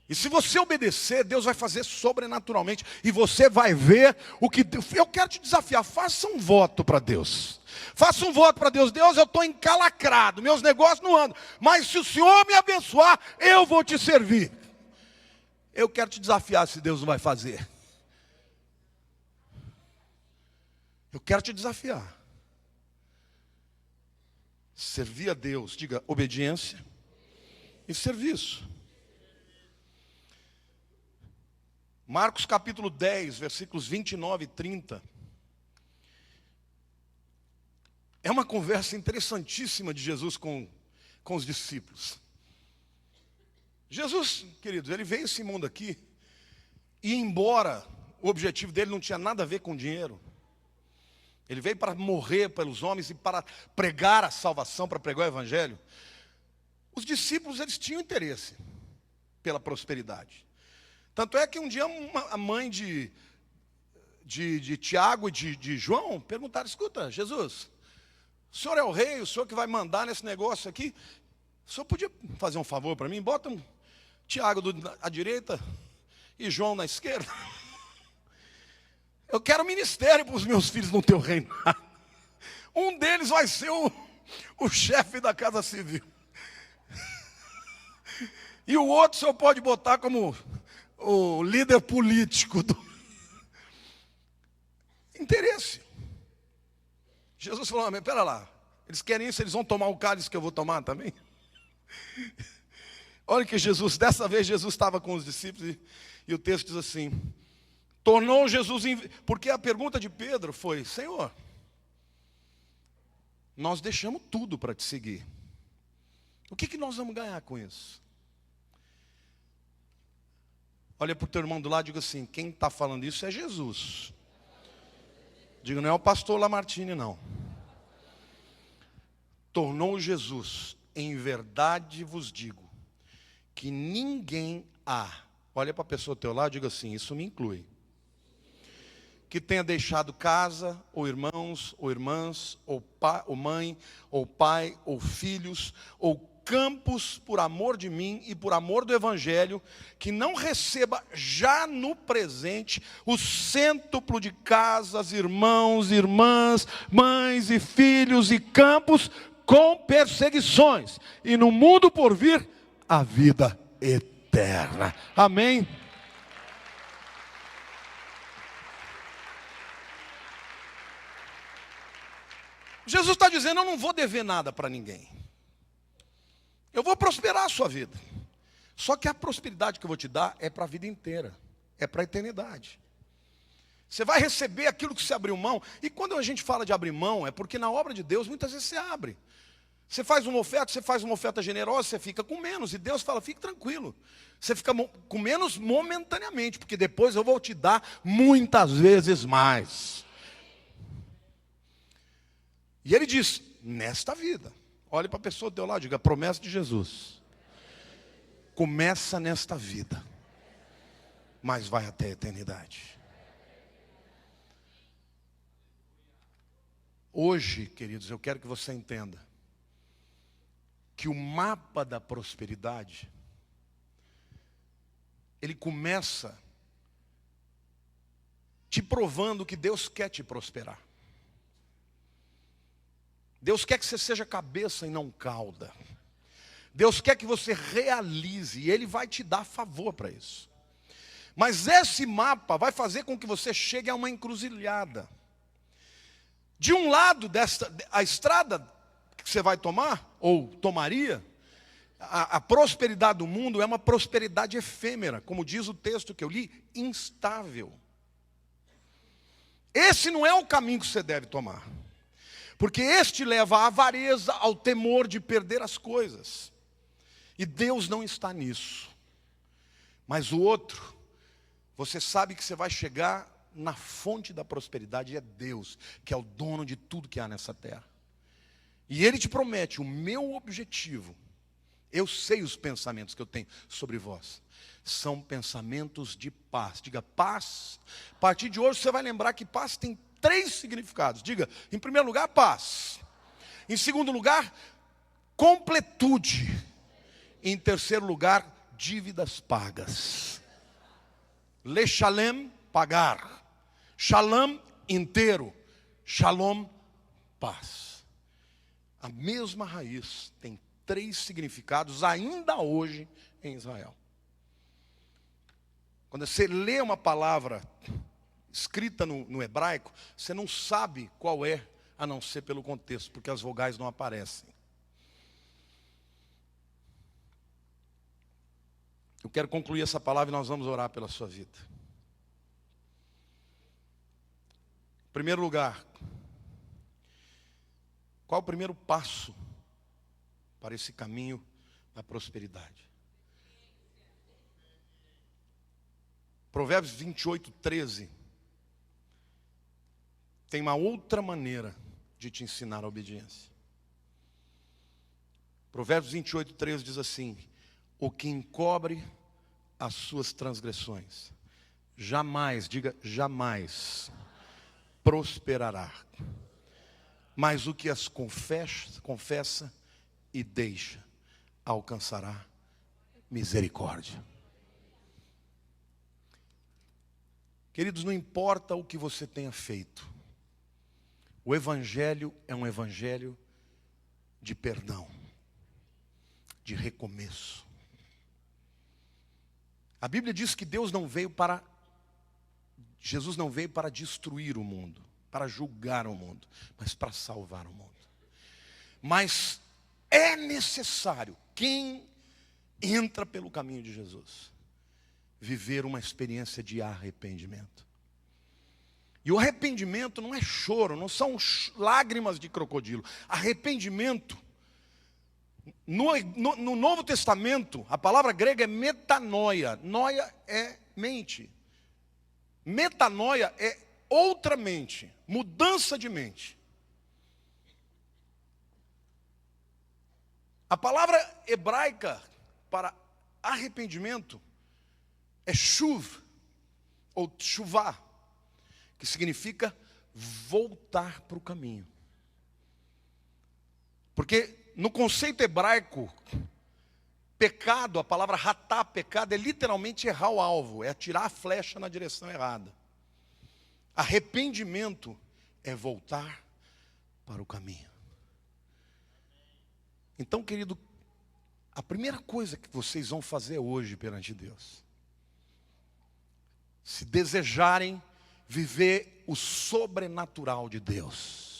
E se você obedecer, Deus vai fazer sobrenaturalmente. E você vai ver o que... Eu quero te desafiar, faça um voto para Deus. Faça um voto para Deus. Deus, eu estou encalacrado, meus negócios não andam. Mas se o Senhor me abençoar, eu vou te servir. Eu quero te desafiar se Deus não vai fazer. Eu quero te desafiar. Servir a Deus, diga obediência e serviço. Marcos capítulo 10, versículos 29 e 30. É uma conversa interessantíssima de Jesus com os discípulos. Jesus, queridos, ele veio a esse mundo aqui, e embora o objetivo dele não tinha nada a ver com dinheiro, ele veio para morrer pelos homens e para pregar a salvação, para pregar o evangelho. Os discípulos, eles tinham interesse pela prosperidade. Tanto é que um dia a mãe de Tiago e de João perguntaram, escuta, Jesus, o senhor é o rei, o senhor que vai mandar nesse negócio aqui, o senhor podia fazer um favor para mim? Bota um Tiago à direita e João na esquerda. Eu quero ministério para os meus filhos no teu reino. Um deles vai ser o chefe da casa civil. E o outro o senhor pode botar como o líder político do interesse. Jesus falou, mas pera lá, eles querem isso, eles vão tomar o cálice que eu vou tomar também? Olha que Jesus, dessa vez Jesus estava com os discípulos e o texto diz assim, tornou Jesus, porque a pergunta de Pedro foi, Senhor, nós deixamos tudo para te seguir. O que nós vamos ganhar com isso? Olha para o teu irmão do lado e diga assim, quem está falando isso é Jesus. Diga, não é o pastor Lamartine, não. Tornou Jesus, em verdade vos digo, que ninguém há. Olha para a pessoa do teu lado e diga assim, isso me inclui. Que tenha deixado casa, ou irmãos, ou irmãs, ou mãe, ou pai, ou filhos, ou campos, por amor de mim e por amor do Evangelho, que não receba já no presente o cêntuplo de casas, irmãos, irmãs, mães e filhos e campos com perseguições, e no mundo por vir, a vida eterna. Amém? Jesus está dizendo, eu não vou dever nada para ninguém. Eu vou prosperar a sua vida. Só que a prosperidade que eu vou te dar é para a vida inteira. É para a eternidade. Você vai receber aquilo que você abriu mão. E quando a gente fala de abrir mão, é porque na obra de Deus, muitas vezes você abre. Você faz uma oferta generosa, você fica com menos. E Deus fala, fique tranquilo. Você fica com menos momentaneamente, porque depois eu vou te dar muitas vezes mais. E ele diz, nesta vida. Olhe para a pessoa do teu lado, diga, a promessa de Jesus. Começa nesta vida, mas vai até a eternidade. Hoje, queridos, eu quero que você entenda que o mapa da prosperidade, ele começa te provando que Deus quer te prosperar. Deus quer que você seja cabeça e não cauda. Deus quer que você realize, e Ele vai te dar favor para isso. Mas esse mapa vai fazer com que você chegue a uma encruzilhada. De um lado, a estrada que você vai tomar, ou tomaria, a prosperidade do mundo é uma prosperidade efêmera, como diz o texto que eu li, instável. Esse não é o caminho que você deve tomar. Porque este leva à avareza, ao temor de perder as coisas. E Deus não está nisso. Mas o outro, você sabe que você vai chegar na fonte da prosperidade, e é Deus, que é o dono de tudo que há nessa terra. E Ele te promete, o meu objetivo, eu sei os pensamentos que eu tenho sobre vós, são pensamentos de paz. Diga, paz. A partir de hoje você vai lembrar que paz tem 3 significados. Diga, em primeiro lugar, paz. Em segundo lugar, completude. Em terceiro lugar, dívidas pagas. Le shalem, pagar. Shalom, inteiro. Shalom, paz. A mesma raiz tem 3 significados ainda hoje em Israel. Quando você lê uma palavra escrita no hebraico, você não sabe qual é, a não ser pelo contexto, porque as vogais não aparecem. Eu quero concluir essa palavra e nós vamos orar pela sua vida. Em primeiro lugar, qual o primeiro passo para esse caminho da prosperidade? Provérbios 28, 13 tem uma outra maneira de te ensinar a obediência. Provérbios 28, 13 diz assim, o que encobre as suas transgressões, jamais, diga jamais, prosperará. Mas o que as confessa e deixa, alcançará misericórdia. Queridos, não importa o que você tenha feito, o Evangelho é um Evangelho de perdão, de recomeço. A Bíblia diz que Jesus não veio para destruir o mundo, para julgar o mundo, mas para salvar o mundo. Mas é necessário, quem entra pelo caminho de Jesus, viver uma experiência de arrependimento. E o arrependimento não é choro, não são lágrimas de crocodilo. Arrependimento, no Novo Testamento, a palavra grega é metanoia. Noia é mente. Metanoia é outra mente, mudança de mente. A palavra hebraica para arrependimento é shuv, ou tshuvá, que significa voltar para o caminho. Porque no conceito hebraico, pecado, a palavra ratá, pecado, é literalmente errar o alvo, é atirar a flecha na direção errada. Arrependimento é voltar para o caminho. Então, querido, a primeira coisa que vocês vão fazer hoje perante Deus, se desejarem viver o sobrenatural de Deus,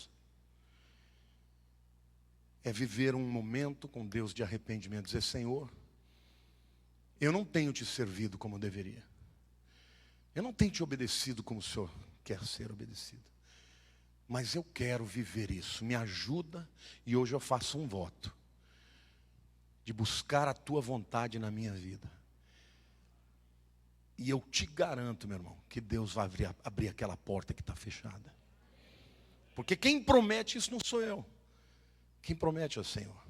é viver um momento com Deus de arrependimento. Dizer: Senhor, eu não tenho te servido como eu deveria. Eu não tenho te obedecido como o Senhor quer ser obedecido. Mas eu quero viver isso. Me ajuda, e hoje eu faço um voto de buscar a tua vontade na minha vida. E eu te garanto, meu irmão, que Deus vai abrir aquela porta que está fechada. Porque quem promete isso não sou eu. Quem promete é o Senhor.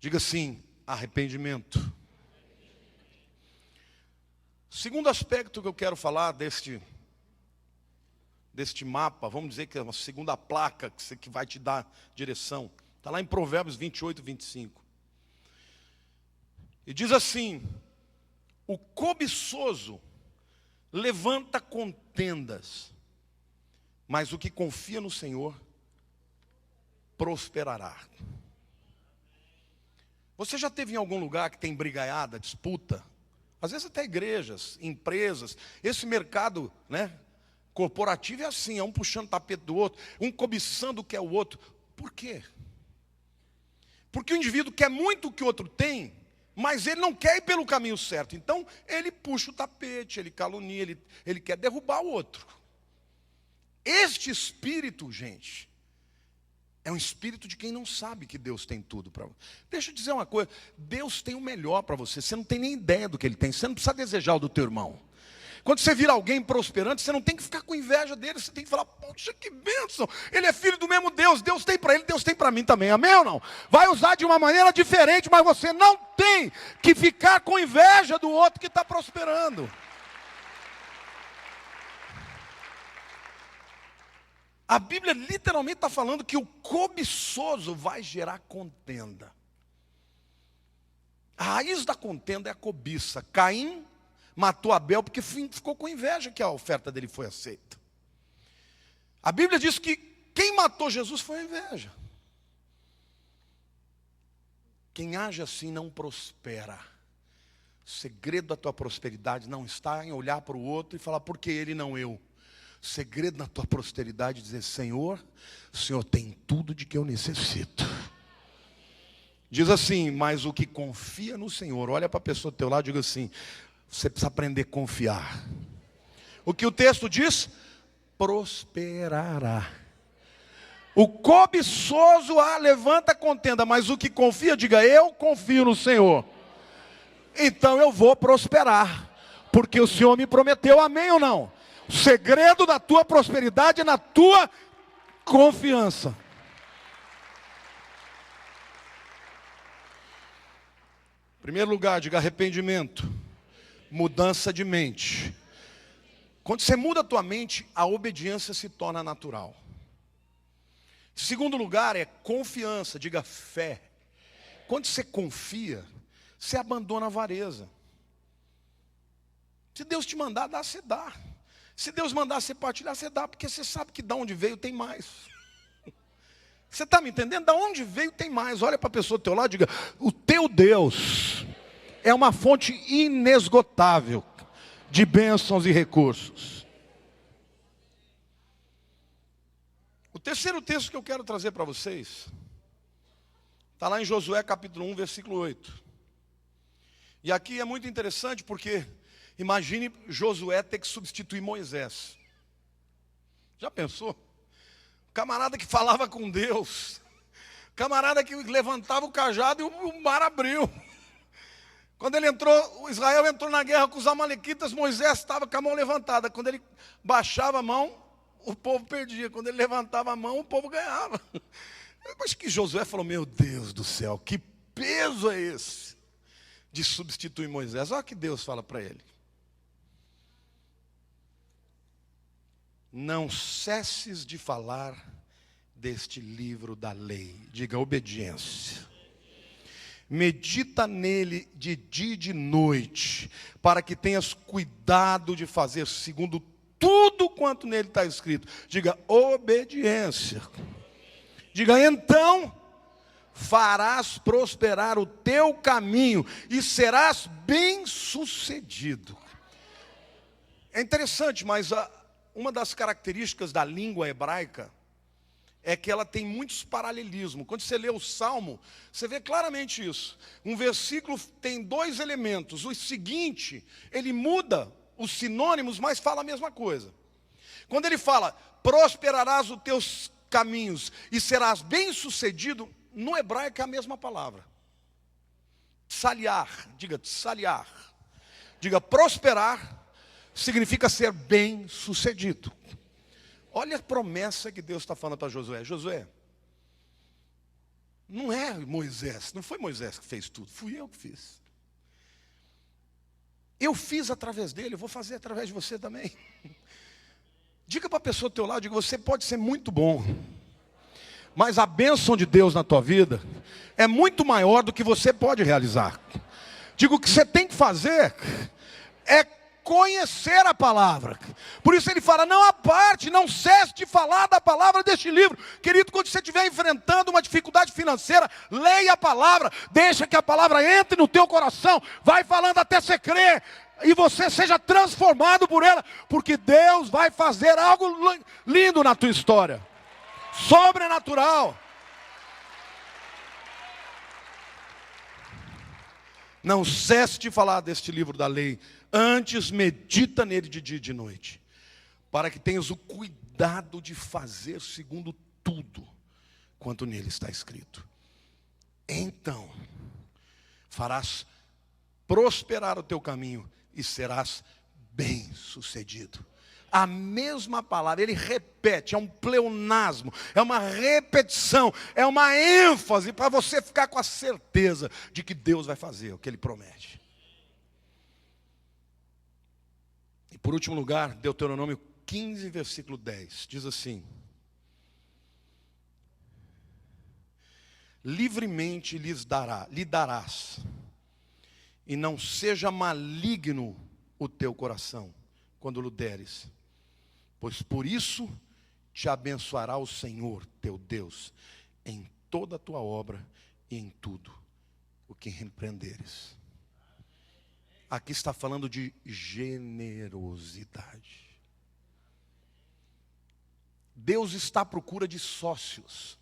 Diga assim: arrependimento. Segundo aspecto que eu quero falar deste mapa, vamos dizer que é uma segunda placa que vai te dar direção. Está lá em Provérbios 28, 25. E diz assim: o cobiçoso levanta contendas, mas o que confia no Senhor prosperará. Você já esteve em algum lugar que tem brigaiada, disputa? Às vezes até igrejas, empresas. Esse mercado, corporativo é assim, é um puxando o tapete do outro, um cobiçando o que é o outro. Por quê? Porque o indivíduo quer muito o que o outro tem, mas ele não quer ir pelo caminho certo. Então, ele puxa o tapete, ele calunia, ele quer derrubar o outro. Este espírito, gente, é um espírito de quem não sabe que Deus tem tudo para você. Deixa eu dizer uma coisa: Deus tem o melhor para você. Você não tem nem ideia do que Ele tem. Você não precisa desejar o do teu irmão. Quando você vira alguém prosperante, você não tem que ficar com inveja dele. Você tem que falar: poxa, que bênção. Ele é filho do mesmo Deus. Deus tem para ele, Deus tem para mim também. Amém ou não? Vai usar de uma maneira diferente, mas você não tem que ficar com inveja do outro que está prosperando. A Bíblia literalmente está falando que o cobiçoso vai gerar contenda. A raiz da contenda é a cobiça. Caim matou Abel porque ficou com inveja que a oferta dele foi aceita. A Bíblia diz que quem matou Jesus foi a inveja. Quem age assim não prospera. O segredo da tua prosperidade não está em olhar para o outro e falar: por que ele não eu? O segredo da tua prosperidade é dizer: Senhor, o Senhor tem tudo de que eu necessito. Diz assim: mas o que confia no Senhor, olha para a pessoa do teu lado e diga assim: você precisa aprender a confiar. O que o texto diz? Prosperará. O cobiçoso levanta contenda, mas o que confia, diga: eu confio no Senhor. Então eu vou prosperar, porque o Senhor me prometeu. Amém ou não? O segredo da tua prosperidade é na tua confiança. Em primeiro lugar, diga arrependimento. Mudança de mente. Quando você muda a tua mente, a obediência se torna natural. Em segundo lugar é confiança, diga fé. Quando você confia, você abandona a avareza. Se Deus te mandar dar, você dá. Se Deus mandar você partilhar, você dá, porque você sabe que de onde veio tem mais. Você está me entendendo? De onde veio tem mais. Olha para a pessoa do teu lado e diga: o teu Deus é uma fonte inesgotável de bênçãos e recursos. O terceiro texto que eu quero trazer para vocês está lá em Josué capítulo 1, versículo 8. E aqui é muito interessante porque imagine Josué ter que substituir Moisés. Já pensou? Camarada que falava com Deus, camarada que levantava o cajado e o mar abriu. Quando ele entrou, o Israel entrou na guerra com os amalequitas, Moisés estava com a mão levantada. Quando ele baixava a mão, o povo perdia. Quando ele levantava a mão, o povo ganhava. Mas que Josué falou, meu Deus do céu, que peso é esse de substituir Moisés? Olha o que Deus fala para ele. Não cesses de falar deste livro da lei. Diga obediência. Medita nele de dia e de noite, para que tenhas cuidado de fazer segundo tudo quanto nele está escrito. Diga obediência. Diga então farás prosperar o teu caminho e serás bem-sucedido. É interessante, mas uma das características da língua hebraica é que ela tem muitos paralelismos. Quando você lê o Salmo, você vê claramente isso. Um versículo tem dois elementos. O seguinte, ele muda os sinônimos, mas fala a mesma coisa. Quando ele fala, prosperarás os teus caminhos e serás bem-sucedido, no hebraico é a mesma palavra. Tsaliar, diga tsaliar. Diga prosperar significa ser bem-sucedido. Olha a promessa que Deus está falando para Josué. Josué, não é Moisés, não foi Moisés que fez tudo, fui eu que fiz. Eu fiz através dele, eu vou fazer através de você também. Diga para a pessoa do teu lado, diga, você pode ser muito bom, mas a bênção de Deus na tua vida é muito maior do que você pode realizar. Digo, o que você tem que fazer é conhecer a palavra. Por isso ele fala, não aparte, não cesse de falar da palavra deste livro. Querido, quando você estiver enfrentando uma dificuldade financeira, leia a palavra, deixa que a palavra entre no teu coração, vai falando até você crer, e você seja transformado por ela, porque Deus vai fazer algo lindo na tua história, sobrenatural. Não cesse de falar deste livro da lei, antes medita nele de dia e de noite, para que tenhas o cuidado de fazer segundo tudo quanto nele está escrito. Então farás prosperar o teu caminho e serás bem-sucedido. A mesma palavra, ele repete, é um pleonasmo, é uma repetição, é uma ênfase para você ficar com a certeza de que Deus vai fazer o que ele promete. E por último lugar, Deuteronômio 15, versículo 10, diz assim: livremente lhe darás, e não seja maligno o teu coração quando lhe deres, pois por isso te abençoará o Senhor teu Deus em toda a tua obra e em tudo o que empreenderes. Aqui está falando de generosidade. Deus está à procura de sócios.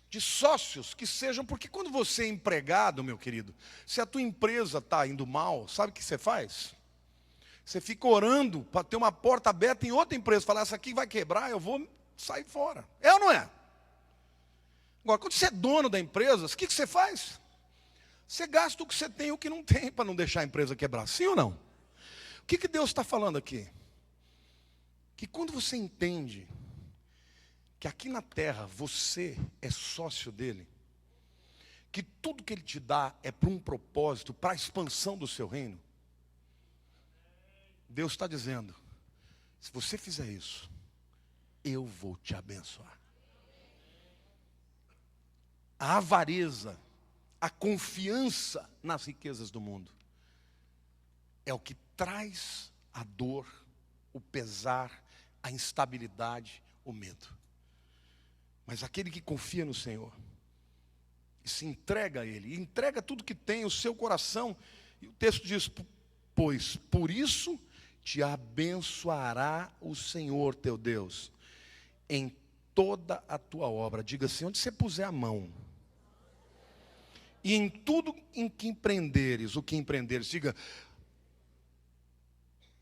De sócios que sejam, porque quando você é empregado, meu querido, se a tua empresa está indo mal, sabe o que você faz? Você fica orando para ter uma porta aberta em outra empresa, falar, essa aqui vai quebrar, eu vou sair fora. É ou não é? Agora, quando você é dono da empresa, o que você faz? Você gasta o que você tem e o que não tem, para não deixar a empresa quebrar. Sim ou não? O que Deus está falando aqui? Que quando você entende que aqui na terra você é sócio dele, que tudo que ele te dá é para um propósito, para a expansão do seu reino, Deus está dizendo, se você fizer isso, eu vou te abençoar. A avareza, a confiança nas riquezas do mundo, é o que traz a dor, o pesar, a instabilidade, o medo. Mas aquele que confia no Senhor, e se entrega a Ele. E entrega tudo que tem, o seu coração. E o texto diz, pois por isso te abençoará o Senhor teu Deus em toda a tua obra. Diga assim, onde você puser a mão. E em tudo em que empreenderes, o que empreenderes, diga,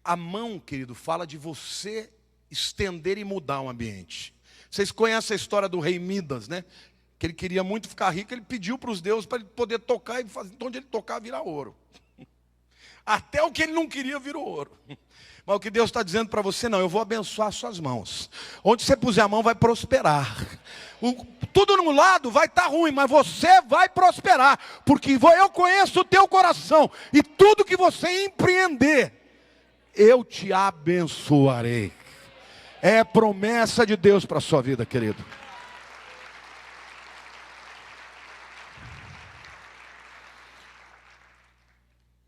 a mão, querido, fala de você estender e mudar um ambiente. Vocês conhecem a história do rei Midas, né? Que ele queria muito ficar rico, ele pediu para os deuses para ele poder tocar e fazer, onde ele tocar vira ouro. Até o que ele não queria virou ouro. Mas o que Deus está dizendo para você, não, eu vou abençoar suas mãos. Onde você puser a mão vai prosperar. Tudo no lado vai estar ruim, mas você vai prosperar. Porque eu conheço o teu coração. E tudo que você empreender, eu te abençoarei. É promessa de Deus para a sua vida, querido.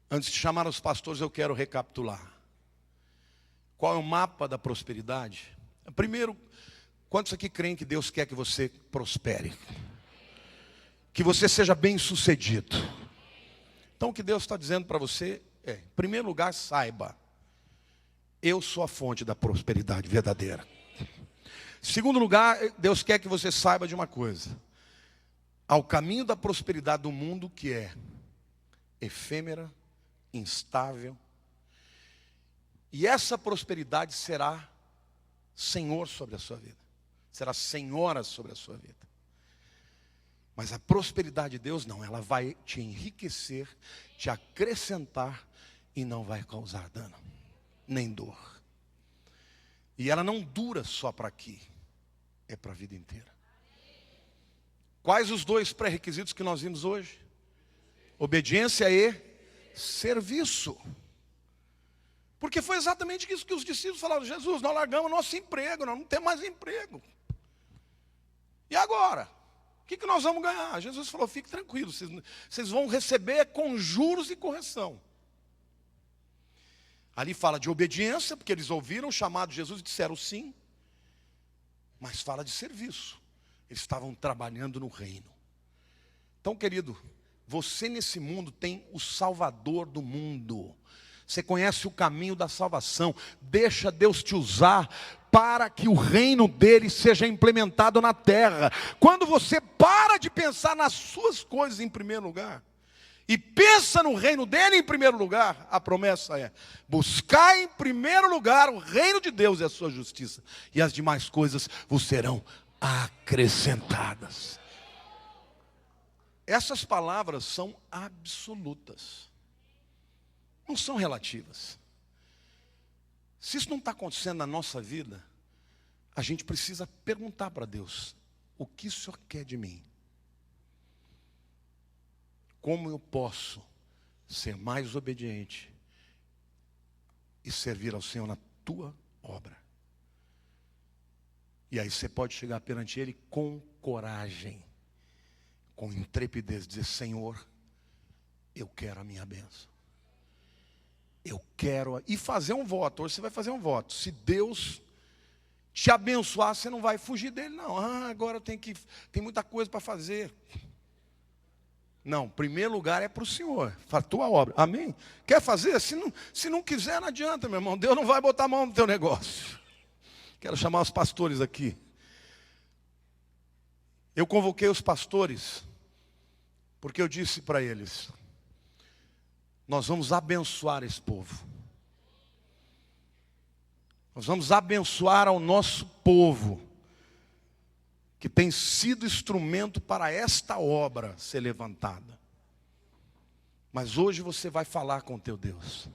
Antes de chamar os pastores, eu quero recapitular. Qual é o mapa da prosperidade? Primeiro, quantos aqui creem que Deus quer que você prospere? Que você seja bem-sucedido. Então o que Deus está dizendo para você é, em primeiro lugar, saiba, eu sou a fonte da prosperidade verdadeira. Em segundo lugar, Deus quer que você saiba de uma coisa. Ao caminho da prosperidade do mundo que é efêmera, instável. E essa prosperidade será senhor sobre a sua vida. Será senhora sobre a sua vida. Mas a prosperidade de Deus não, ela vai te enriquecer, te acrescentar e não vai causar dano, nem dor. E ela não dura só para aqui, é para a vida inteira. Quais os dois pré-requisitos que nós vimos hoje? Obediência e serviço. Porque foi exatamente isso que os discípulos falaram, Jesus, nós largamos nosso emprego, nós não temos mais emprego. E agora? O que nós vamos ganhar? Jesus falou, fique tranquilo, vocês vão receber com juros e correção. Ali fala de obediência, porque eles ouviram o chamado de Jesus e disseram sim. Mas fala de serviço. Eles estavam trabalhando no reino. Então, querido, você nesse mundo tem o Salvador do mundo. Você conhece o caminho da salvação. Deixa Deus te usar para que o reino dele seja implementado na terra. Quando você para de pensar nas suas coisas em primeiro lugar e pensa no reino dele em primeiro lugar, a promessa é: buscar em primeiro lugar o reino de Deus e a sua justiça, e as demais coisas vos serão acrescentadas. Essas palavras são absolutas, não são relativas. Se isso não está acontecendo na nossa vida, a gente precisa perguntar para Deus: o que o Senhor quer de mim? Como eu posso ser mais obediente e servir ao Senhor na tua obra? E aí você pode chegar perante Ele com coragem, com intrepidez, dizer: Senhor, eu quero a minha bênção. Eu quero, e fazer um voto. Hoje você vai fazer um voto. Se Deus te abençoar, você não vai fugir dele, não. Agora tem muita coisa para fazer. Não, primeiro lugar é para o Senhor, para a tua obra. Amém? Quer fazer? Se não quiser, não adianta, meu irmão. Deus não vai botar a mão no teu negócio. Quero chamar os pastores aqui. Eu convoquei os pastores, porque eu disse para eles: nós vamos abençoar esse povo. Nós vamos abençoar ao nosso povo, que tem sido instrumento para esta obra ser levantada. Mas hoje você vai falar com o teu Deus.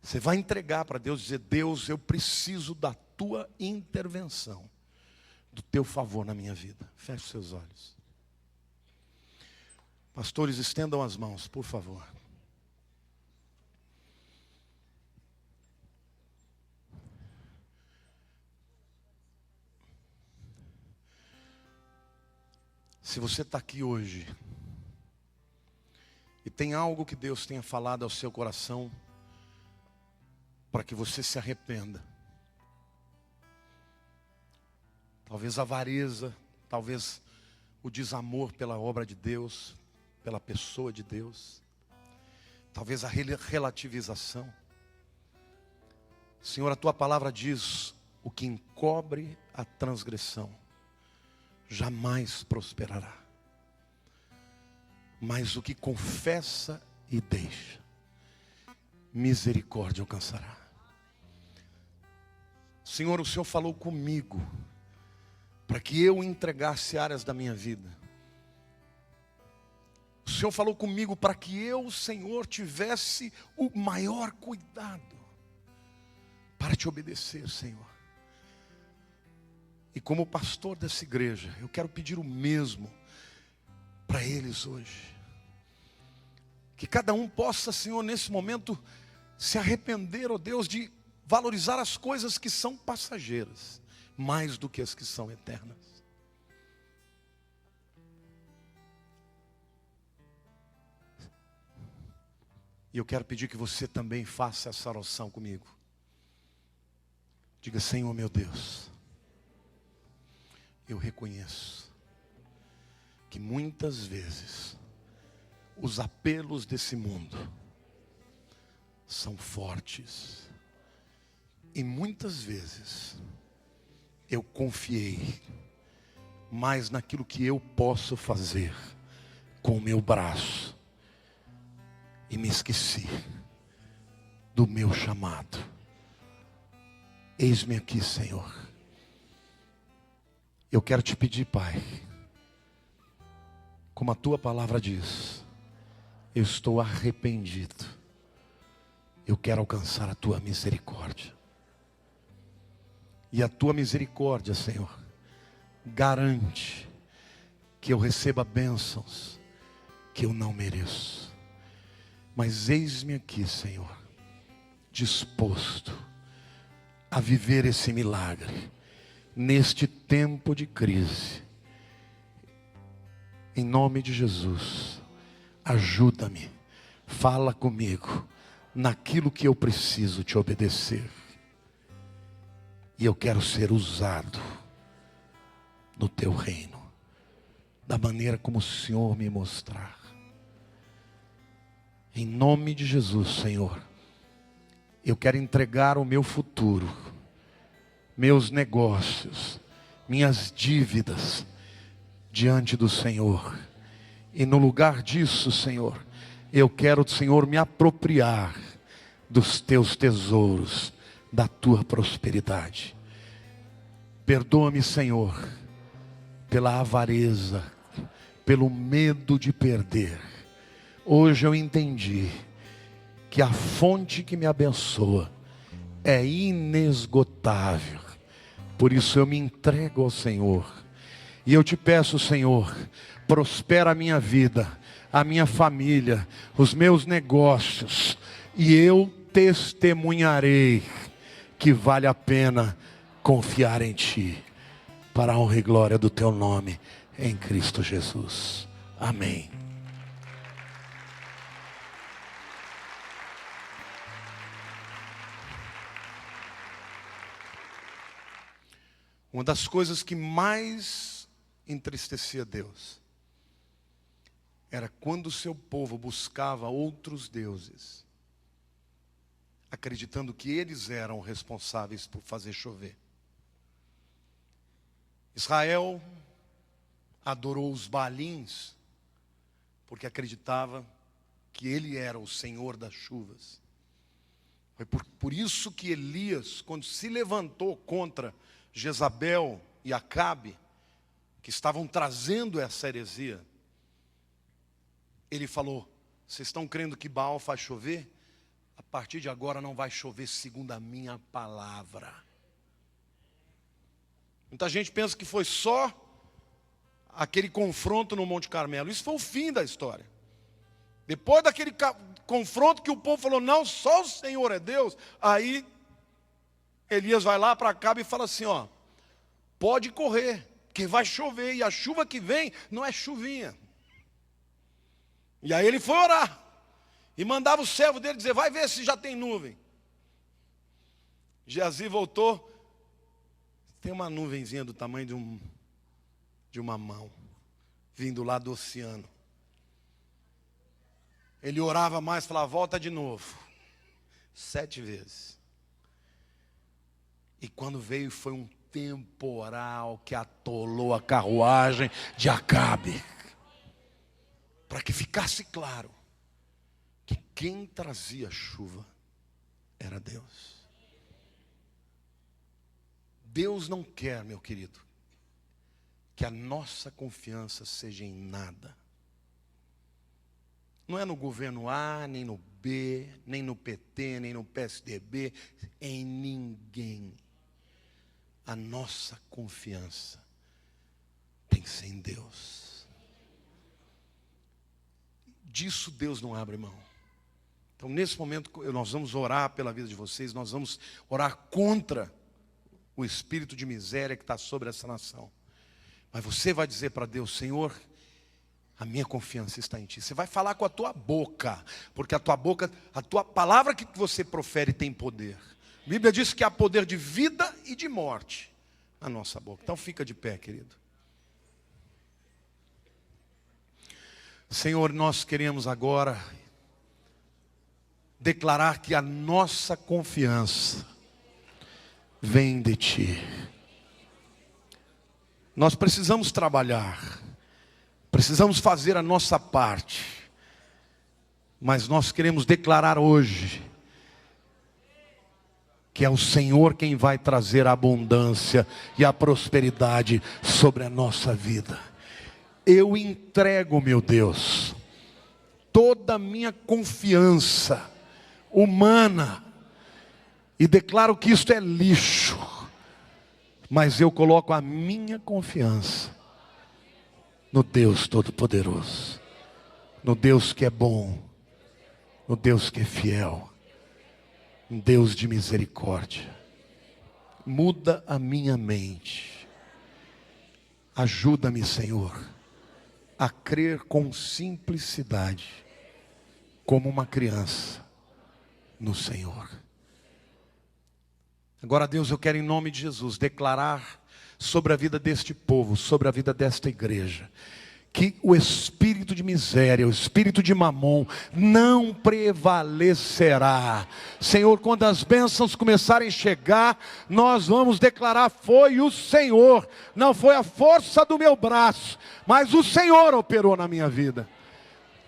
Você vai entregar para Deus e dizer: Deus, eu preciso da tua intervenção, do teu favor na minha vida. Feche os seus olhos. Pastores, estendam as mãos, por favor. Se você está aqui hoje e tem algo que Deus tenha falado ao seu coração para que você se arrependa, talvez avareza, talvez o desamor pela obra de Deus, pela pessoa de Deus, talvez a relativização. Senhor, a tua palavra diz: o que encobre a transgressão jamais prosperará, mas o que confessa e deixa, misericórdia alcançará. Senhor, o Senhor falou comigo para que eu entregasse áreas da minha vida. O Senhor falou comigo para que eu, Senhor, tivesse o maior cuidado para te obedecer, Senhor. E como pastor dessa igreja, eu quero pedir o mesmo para eles hoje. Que cada um possa, Senhor, nesse momento, se arrepender, ó Deus, de valorizar as coisas que são passageiras, mais do que as que são eternas. E eu quero pedir que você também faça essa oração comigo. Diga: Senhor meu Deus, eu reconheço que muitas vezes os apelos desse mundo são fortes. E muitas vezes eu confiei mais naquilo que eu posso fazer com o meu braço e me esqueci do meu chamado. Eis-me aqui, Senhor. Eu quero te pedir, Pai, como a tua palavra diz, eu estou arrependido. Eu quero alcançar a tua misericórdia. E a tua misericórdia, Senhor, garante que eu receba bênçãos que eu não mereço. Mas eis-me aqui, Senhor, disposto a viver esse milagre neste tempo de crise. Em nome de Jesus, ajuda-me, fala comigo naquilo que eu preciso te obedecer. E eu quero ser usado no teu reino, da maneira como o Senhor me mostrar. Em nome de Jesus, Senhor, eu quero entregar o meu futuro, meus negócios, minhas dívidas diante do Senhor. E no lugar disso, Senhor, eu quero, Senhor, me apropriar dos teus tesouros, da tua prosperidade. Perdoa-me, Senhor, pela avareza, pelo medo de perder. Hoje eu entendi que a fonte que me abençoa é inesgotável. Por isso eu me entrego ao Senhor. E eu te peço, Senhor, prospera a minha vida, a minha família, os meus negócios. E eu testemunharei que vale a pena confiar em Ti, para a honra e glória do Teu nome, em Cristo Jesus. Amém. Uma das coisas que mais entristecia Deus era quando o seu povo buscava outros deuses, acreditando que eles eram responsáveis por fazer chover. Israel adorou os Baalins porque acreditava que ele era o Senhor das chuvas. Foi por isso que Elias, quando se levantou contra Jezabel e Acabe, que estavam trazendo essa heresia, ele falou: vocês estão crendo que Baal faz chover? A partir de agora não vai chover segundo a minha palavra. Muita gente pensa que foi só aquele confronto no Monte Carmelo. Isso foi o fim da história. Depois daquele confronto que o povo falou: não, só o Senhor é Deus. Aí Elias vai lá para Acabe e fala assim: ó, pode correr, porque vai chover. E a chuva que vem não é chuvinha. E aí ele foi orar. E mandava o servo dele dizer: vai ver se já tem nuvem. Geazi voltou. Tem uma nuvenzinha do tamanho de uma mão. vindo lá do oceano. Ele orava mais, falava, volta de novo. 7 vezes. E quando veio, foi um temporal que atolou a carruagem de Acabe. Para que ficasse claro que quem trazia chuva era Deus. Deus não quer, meu querido, que a nossa confiança seja em nada. Não é no governo A, nem no B, nem no PT, nem no PSDB, em ninguém. A nossa confiança tem que ser em Deus. Disso Deus não abre mão. Então, nesse momento, nós vamos orar pela vida de vocês, nós vamos orar contra o espírito de miséria que está sobre essa nação. Mas você vai dizer para Deus, Senhor, a minha confiança está em Ti. Você vai falar com a tua boca, porque a tua boca, a tua palavra que você profere tem poder. A Bíblia diz que há poder de vida e de morte na nossa boca. Então fica de pé, querido. Senhor, nós queremos agora declarar que a nossa confiança vem de Ti. Nós precisamos trabalhar, precisamos fazer a nossa parte, mas nós queremos declarar hoje que é o Senhor quem vai trazer a abundância e a prosperidade sobre a nossa vida. Eu entrego, meu Deus, toda a minha confiança humana e declaro que isto é lixo, mas eu coloco a minha confiança no Deus Todo-Poderoso, no Deus que é bom, no Deus que é fiel, um Deus de misericórdia. Muda a minha mente. Ajuda-me, Senhor, a crer com simplicidade, como uma criança, no Senhor. Agora, Deus, eu quero em nome de Jesus declarar sobre a vida deste povo, sobre a vida desta igreja, que o espírito de miséria, o espírito de mamon não prevalecerá. Senhor, quando as bênçãos começarem a chegar, nós vamos declarar, foi o Senhor, não foi a força do meu braço, mas o Senhor operou na minha vida.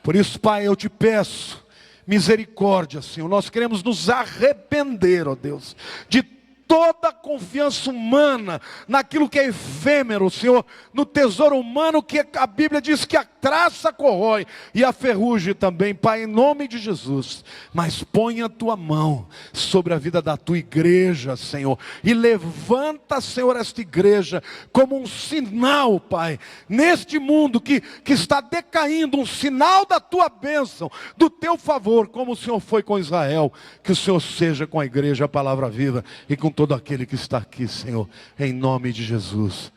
Por isso, Pai, eu te peço misericórdia, Senhor. Nós queremos nos arrepender, ó Deus, de toda a confiança humana naquilo que é efêmero, Senhor, no tesouro humano que a Bíblia diz que a traça corrói e a ferrugem também, Pai, em nome de Jesus. Mas põe a tua mão sobre a vida da tua igreja, Senhor, e levanta, Senhor, esta igreja como um sinal, Pai, neste mundo que está decaindo, um sinal da tua bênção, do teu favor, como o Senhor foi com Israel. Que o Senhor seja com a igreja, a palavra viva, e com todo aquele que está aqui, Senhor, em nome de Jesus.